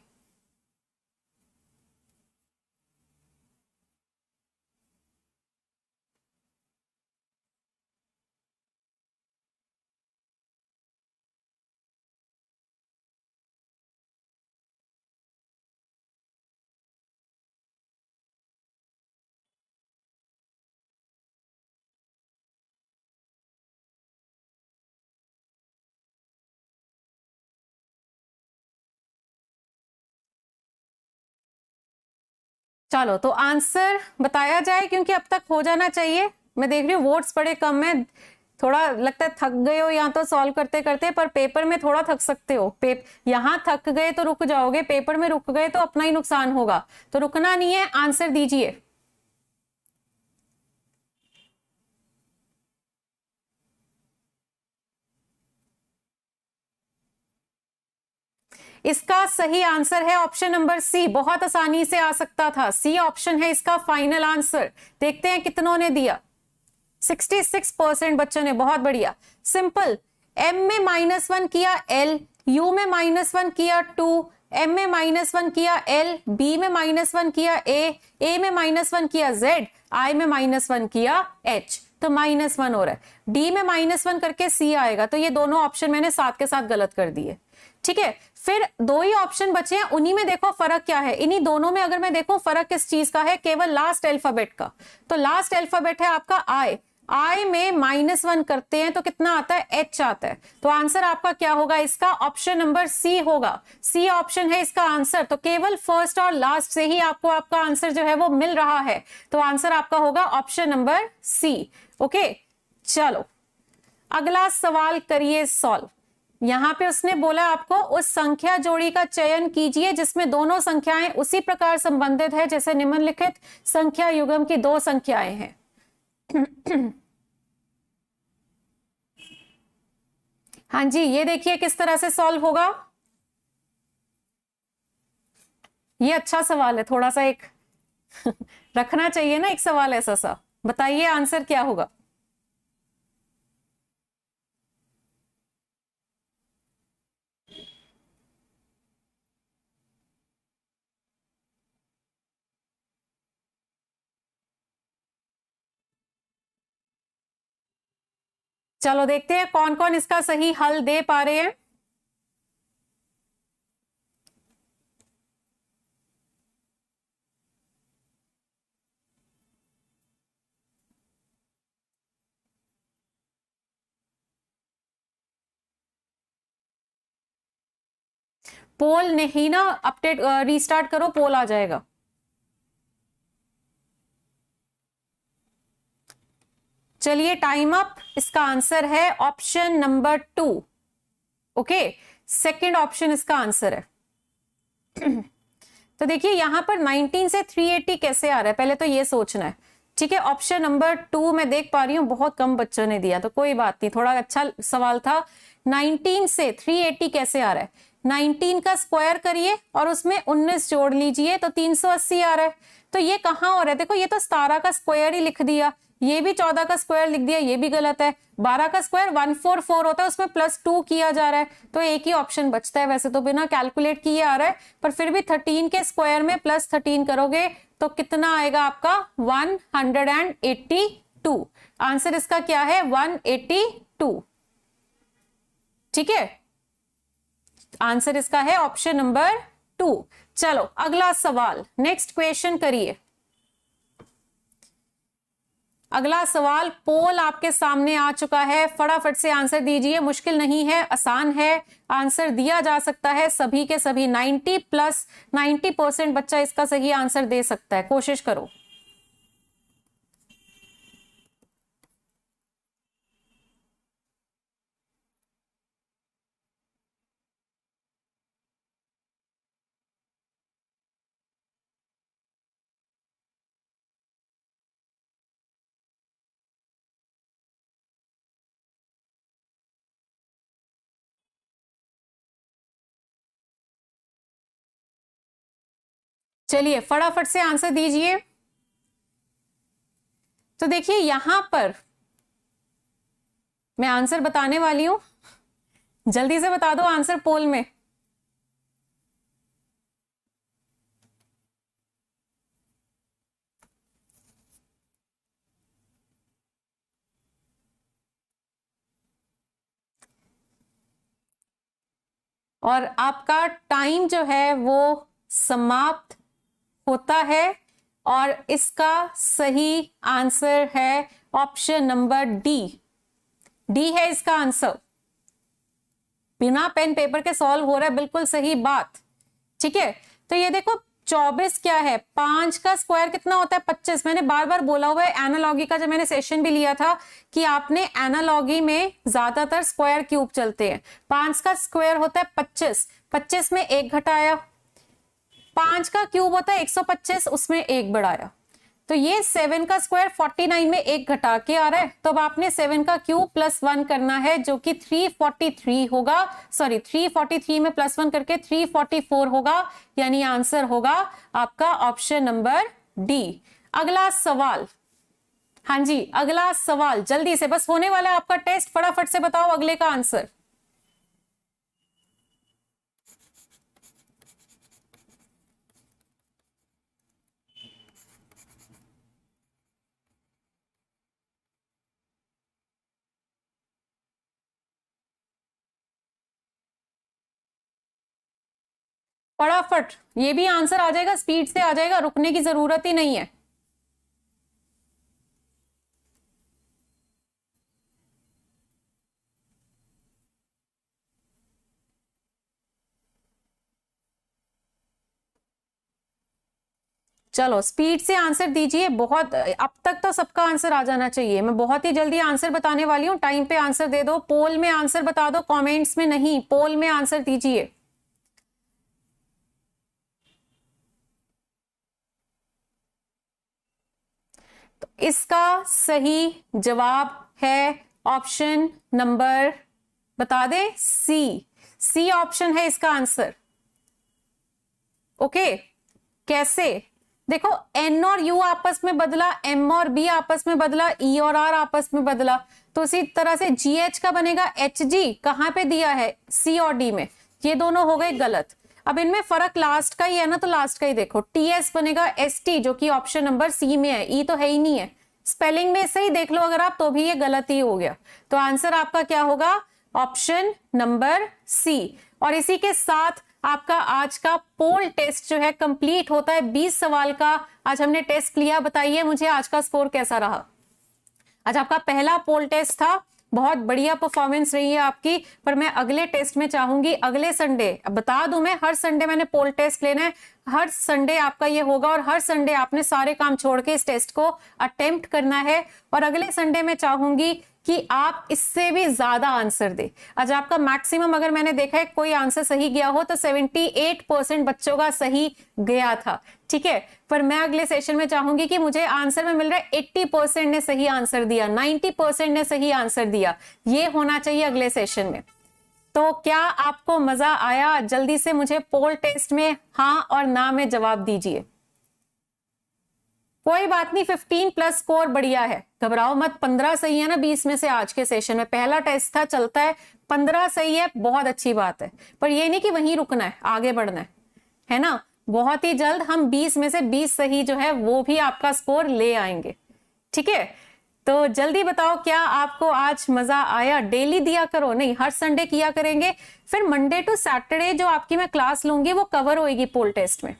चलो तो आंसर बताया जाए, क्योंकि अब तक हो जाना चाहिए। मैं देख रही हूँ वोट्स बड़े कम है, थोड़ा लगता है थक गए हो या तो सॉल्व करते करते, पर पेपर में थोड़ा थक सकते हो। यहां थक गए तो रुक जाओगे, पेपर में रुक गए तो अपना ही नुकसान होगा, तो रुकना नहीं है। आंसर दीजिए। इसका सही आंसर है ऑप्शन नंबर सी। बहुत आसानी से आ सकता था, सी ऑप्शन है इसका फाइनल आंसर। देखते हैं कितनों ने दिया। 66% बच्चों ने, बहुत बढ़िया। सिंपल, m में -1 किया l, u में -1 किया 2, m में -1 किया l, b में -1 किया a में -1 किया z, i में -1 किया h, तो -1 हो रहा है। d में -1 करके c आएगा, तो ये दोनों ऑप्शन मैंने साथ के साथ गलत कर दिए। ठीक है, फिर 2 ही ऑप्शन बचे हैं, उन्हीं में देखो फर्क क्या है। इन्हीं दोनों में अगर मैं देखूं फर्क किस चीज का है? केवल लास्ट अल्फाबेट का। तो लास्ट अल्फाबेट है आपका आई में -1 करते हैं तो कितना आता है? h आता है। तो आंसर आपका क्या होगा इसका? ऑप्शन नंबर सी होगा। सी ऑप्शन है इसका आंसर। तो केवल फर्स्ट और लास्ट से ही आपको आपका आंसर जो है वो मिल रहा है, तो आंसर आपका होगा ऑप्शन नंबर सी। ओके, चलो अगला सवाल करिए सॉल्व। यहां पे उसने बोला आपको उस संख्या जोड़ी का चयन कीजिए जिसमें दोनों संख्याएं उसी प्रकार संबंधित है जैसे निम्नलिखित संख्या युग्म की 2 संख्याएं हैं। हाँ जी, ये देखिए किस तरह से सॉल्व होगा। ये अच्छा सवाल है, थोड़ा सा एक रखना चाहिए ना एक सवाल ऐसा सा। बताइए आंसर क्या होगा। चलो देखते हैं कौन कौन इसका सही हल दे पा रहे हैं। पोल नहीं ना, अपडेट रीस्टार्ट करो, पोल आ जाएगा। चलिए टाइम अप। इसका आंसर है option number 2। Okay, second option इसका आंसर है। तो देखिए यहां पर 19 से 380 कैसे आ रहा है, पहले तो ये सोचना है। ठीक है, ऑप्शन नंबर 2 मैं देख पा रही हूं बहुत कम बच्चों ने दिया, तो कोई बात नहीं, थोड़ा अच्छा सवाल था। 19 से 380 कैसे आ रहा है? 19 का स्क्वायर करिए और उसमें 19 जोड़ लीजिए तो 380 आ रहा है। तो ये कहाँ हो रहा है, देखो ये तो 17 का स्क्वायर ही लिख दिया, ये भी 14 का स्क्वायर लिख दिया, ये भी गलत है। 12 का स्क्वायर 144 होता है, उसमें +2 किया जा रहा है, तो एक ही ऑप्शन बचता है। वैसे तो बिना कैलकुलेट किए आ रहा है, पर फिर भी 13 के स्क्वायर में +13 करोगे तो कितना आएगा आपका 182। आंसर इसका क्या है 182। ठीक है, आंसर इसका है ऑप्शन नंबर 2। चलो अगला सवाल, नेक्स्ट क्वेश्चन करिए। अगला सवाल पोल आपके सामने आ चुका है, फटाफट से आंसर दीजिए। मुश्किल नहीं है, आसान है, आंसर दिया जा सकता है सभी के सभी। 90% बच्चा इसका सही आंसर दे सकता है, कोशिश करो। चलिए फटाफट से आंसर दीजिए। तो देखिए यहां पर मैं आंसर बताने वाली हूं, जल्दी से बता दो आंसर पोल में। और आपका टाइम जो है वो समाप्त होता है और इसका सही आंसर है ऑप्शन नंबर डी। डी है इसका आंसर, बिना पेन पेपर के सॉल्व हो रहा है, बिल्कुल सही बात। ठीक है, तो ये देखो 24 क्या है, 5 का स्क्वायर कितना होता है 25। मैंने बार बार बोला हुआ है एनालॉगी का, जब मैंने सेशन भी लिया था कि आपने एनालॉगी में ज्यादातर स्क्वायर क्यूब चलते हैं। 5 का स्क्वायर होता है 25, 25 में 1 घटाया, 5 का क्यूब होता है 125, उसमें 1 बढ़ाया, तो ये 7 का स्क्वायर 49 में 1 घटा के आ रहा है। तो अब आपने 7 का क्यूब +1 करना है जो कि 343 होगा, सॉरी 343 में +1 करके 344 होगा, यानी आंसर होगा आपका ऑप्शन नंबर डी। अगला सवाल, हाँ जी अगला सवाल, जल्दी से, बस होने वाला है आपका टेस्ट, फटाफट से बताओ अगले का आंसर। फटाफट, ये भी आंसर आ जाएगा, स्पीड से आ जाएगा, रुकने की जरूरत ही नहीं है। चलो स्पीड से आंसर दीजिए, बहुत अब तक तो सबका आंसर आ जाना चाहिए। मैं बहुत ही जल्दी आंसर बताने वाली हूं, टाइम पे आंसर दे दो। पोल में आंसर बता दो, कमेंट्स में नहीं, पोल में आंसर दीजिए। तो इसका सही जवाब है ऑप्शन नंबर, बता दे, सी। सी ऑप्शन है इसका आंसर। ओके, कैसे, देखो एन और यू आपस में बदला, एम और बी आपस में बदला, ई और आर आपस में बदला, तो इसी तरह से जी एच का बनेगा एच जी, कहां पे दिया है सी और डी में, ये दोनों हो गए गलत। अब इनमें फर्क लास्ट का ही है ना, तो लास्ट का ही देखो, टी एस बनेगा एस टी, जो कि ऑप्शन नंबर सी में है, ई तो है ही नहीं है। स्पेलिंग में सही देख लो अगर आप, तो भी ये गलत ही हो गया। तो आंसर आपका क्या होगा, ऑप्शन नंबर सी। और इसी के साथ आपका आज का पोल टेस्ट जो है कंप्लीट होता है। 20 सवाल का आज हमने टेस्ट लिया। बताइए मुझे आज का स्कोर कैसा रहा। आज आपका पहला पोल टेस्ट था, बहुत बढ़िया परफॉर्मेंस रही है आपकी, पर मैं अगले टेस्ट में चाहूंगी अगले संडे, बता दूं मैं हर संडे मैंने पोल टेस्ट लेना है, हर संडे आपका ये होगा और हर संडे आपने सारे काम छोड़ के इस टेस्ट को अटेम्प्ट करना है। और अगले संडे में चाहूंगी कि आप इससे भी ज्यादा आंसर दे। आज आपका मैक्सिमम अगर मैंने देखा है कोई आंसर सही गया हो तो 78% बच्चों का सही गया था, ठीक है। पर मैं अगले सेशन में चाहूंगी कि मुझे आंसर में मिल रहा है 80% ने सही आंसर दिया, 90% ने सही आंसर दिया, ये होना चाहिए अगले सेशन में। तो क्या आपको मजा आया? जल्दी से मुझे पोल टेस्ट में हाँ और ना में जवाब दीजिए। कोई बात नहीं, 15 प्लस स्कोर बढ़िया है, घबराओ मत। 15 सही है ना 20 में से आज के सेशन में, पहला टेस्ट था, चलता है। 15 सही है, बहुत अच्छी बात है, पर ये नहीं कि वहीं रुकना है, आगे बढ़ना है ना। बहुत ही जल्द हम 20 में से 20 सही जो है वो भी आपका स्कोर ले आएंगे, ठीक है। तो जल्दी बताओ क्या आपको आज मजा आया? डेली दिया करो, नहीं हर संडे किया करेंगे, फिर मंडे टू सैटरडे जो आपकी मैं क्लास लूंगी वो कवर होएगी पोल टेस्ट में।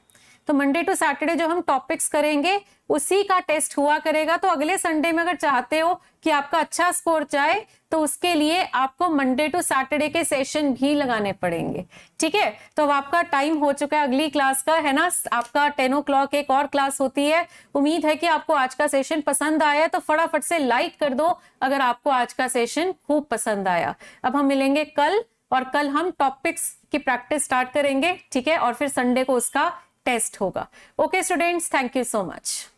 तो मंडे टू सैटरडे जो हम टॉपिक्स करेंगे उसी का टेस्ट हुआ करेगा। तो अगले संडे में अगर चाहते हो कि आपका अच्छा स्कोर जाए तो उसके लिए आपको मंडे टू सैटरडे के सेशन भी लगाने पड़ेंगे, ठीक है। तो अब आपका टाइम हो चुका है अगली क्लास का, है ना। आपका 10 o'clock एक और क्लास होती है। उम्मीद है कि आपको आज का सेशन पसंद आया, तो फटाफट से लाइक कर दो अगर आपको आज का सेशन खूब पसंद आया। अब हम मिलेंगे कल, और कल हम टॉपिक्स की प्रैक्टिस स्टार्ट करेंगे, ठीक है, और फिर संडे को उसका टेस्ट होगा। Okay students, thank you so much.